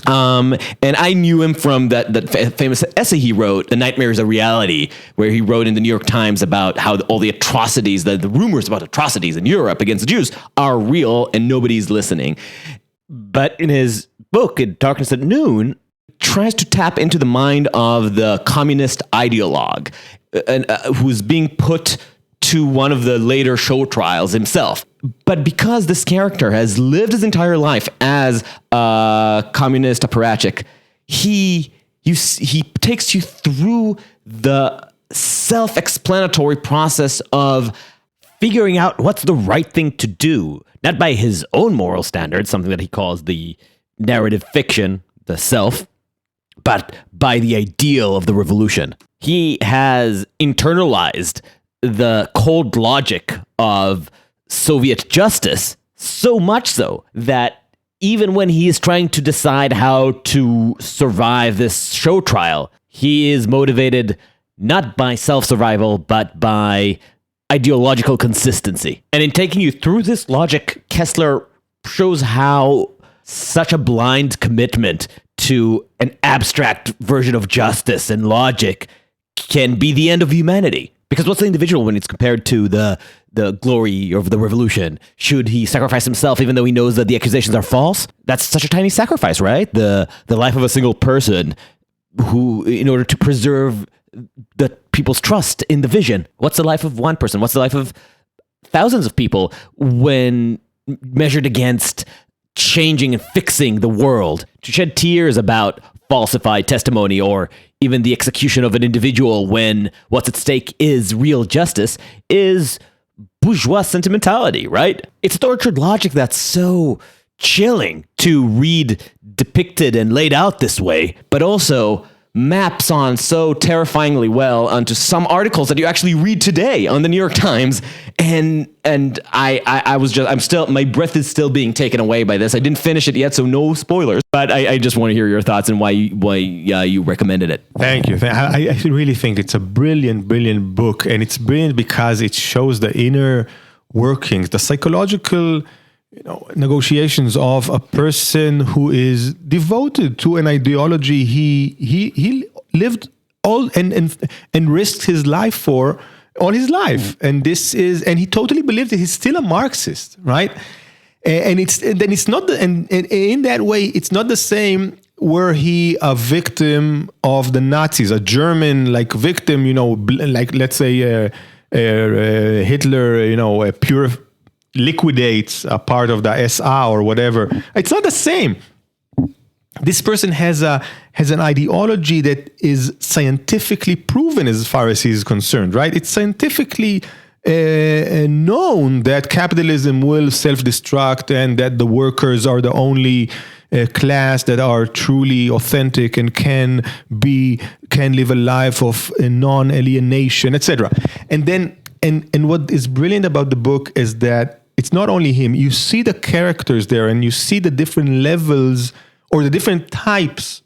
And I knew him from that famous essay he wrote, "The Nightmare is a Reality," where he wrote in the New York Times about how all the atrocities, the rumors about atrocities in Europe against the Jews are real, and nobody's listening. But in his book, Darkness at Noon, tries to tap into the mind of the communist ideologue who's being put to one of the later show trials himself. But because this character has lived his entire life as a communist apparatchik, he takes you through the self-explanatory process of figuring out what's the right thing to do, not by his own moral standards, something that he calls the narrative fiction, the self, but by the ideal of the revolution. He has internalized the cold logic of Soviet justice, so much so that even when he is trying to decide how to survive this show trial, he is motivated not by self-survival, but by ideological consistency. And in taking you through this logic, Koestler shows how such a blind commitment to an abstract version of justice and logic can be the end of humanity. Because what's the individual when it's compared to the glory of the revolution? Should he sacrifice himself even though he knows that the accusations are false? That's such a tiny sacrifice, right? The life of a single person who, in order to preserve the people's trust in the vision. What's the life of one person? What's the life of thousands of people when measured against changing and fixing the world? To shed tears about falsified testimony or even the execution of an individual when what's at stake is real justice is bourgeois sentimentality, right? It's tortured logic that's so chilling to read depicted and laid out this way, but also maps on so terrifyingly well onto some articles that you actually read today on the New York Times. And I'm still, my breath is still being taken away by this. I didn't finish it yet, so no spoilers, but I just want to hear your thoughts and why you recommended it. Thank you. I really think it's a brilliant book, and it's brilliant because it shows the inner workings, the psychological negotiations of a person who is devoted to an ideology he lived all and risked his life for all his life, and he totally believed that he's still a Marxist, right? And it's not and in that way it's not the same. Were he a victim of the Nazis, a German victim, like let's say Hitler, a pure liquidates a part of the SA or whatever. It's not the same. This person has an ideology that is scientifically proven as far as he's concerned, right? It's scientifically known that capitalism will self-destruct and that the workers are the only class that are truly authentic and can live a life of non-alienation, etc. And what is brilliant about the book is that it's not only him. You see the characters there, and you see the different levels or the different types,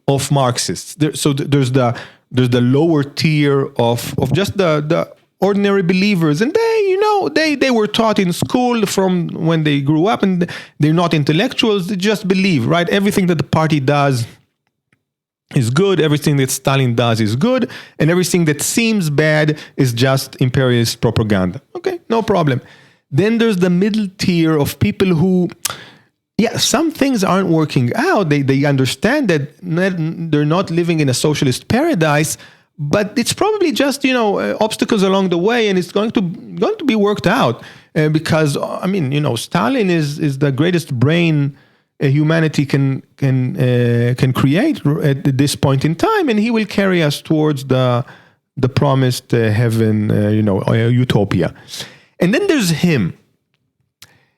of Marxists. So there's the lower tier of just the ordinary believers, and they were taught in school from when they grew up, and they're not intellectuals. They just believe, right? Everything that the party does is good. Everything that Stalin does is good, and everything that seems bad is just imperialist propaganda. Okay, no problem. Then there's the middle tier of people who, some things aren't working out. They understand that they're not living in a socialist paradise, but it's probably just obstacles along the way, and it's going to be worked out because Stalin is the greatest brain humanity can create at this point in time, and he will carry us towards the the promised heaven, utopia. And then there's him.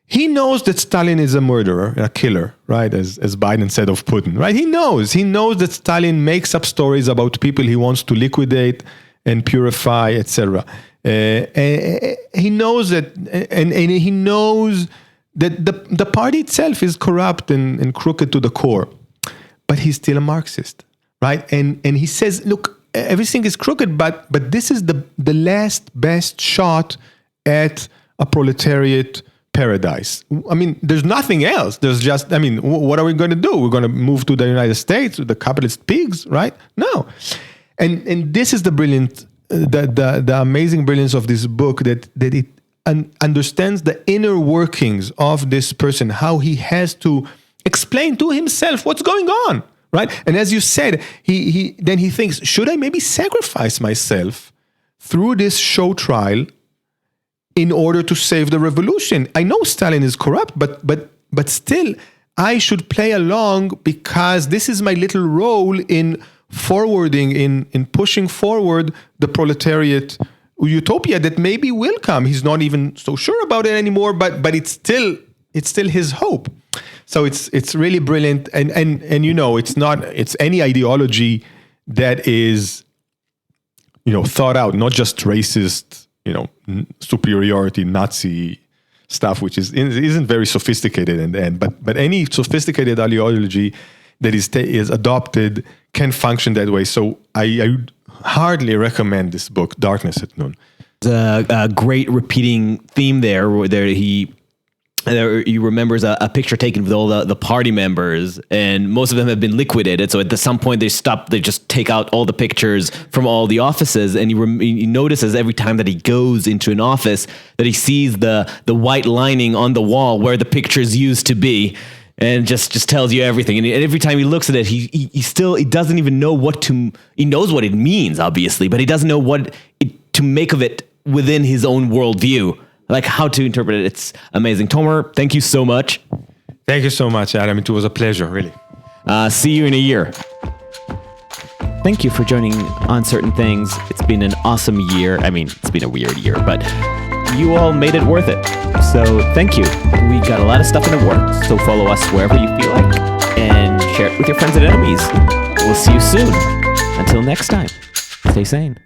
He knows that Stalin is a murderer, a killer, right? As Biden said of Putin, right? He knows that Stalin makes up stories about people he wants to liquidate and purify, etc. He knows that, and he knows that the party itself is corrupt and crooked to the core, but he's still a Marxist, right? And he says, look, everything is crooked, but this is the last best shot at a proletariat paradise. I mean, there's nothing else. There's just, what are we going to do? We're going to move to the United States with the capitalist pigs, right? No. And this is the brilliant, the amazing brilliance of this book, that it understands the inner workings of this person, how he has to explain to himself what's going on, right? And as you said, he thinks, should I maybe sacrifice myself through this show trial in order to save the revolution? I know Stalin is corrupt, but still, I should play along, because this is my little role in forwarding, in pushing forward the proletariat utopia that maybe will come. He's not even so sure about it anymore, but it's still his hope. So it's really brilliant, and it's any ideology that is thought out, not just racist, superiority, Nazi stuff, which isn't very sophisticated in the end. But any sophisticated ideology that is adopted can function that way. So I hardly recommend this book, Darkness at Noon. There's a great repeating theme there, where he remembers a picture taken with all the party members, and most of them have been liquidated. So at some point they just take out all the pictures from all the offices, and he notices every time that he goes into an office that he sees the white lining on the wall where the pictures used to be, and just tells you everything. And every time he looks at it, he doesn't even know he knows what it means, obviously, but he doesn't know to make of it within his own worldview. Like how to interpret it. It's amazing. Tomer, thank you so much. Thank you so much, Adam. It was a pleasure, really. See you in a year. Thank you for joining On Certain Things. It's been an awesome year. I mean, it's been a weird year, but you all made it worth it. So thank you. We got a lot of stuff in the works, so follow us wherever you feel like and share it with your friends and enemies. We'll see you soon. Until next time, stay sane.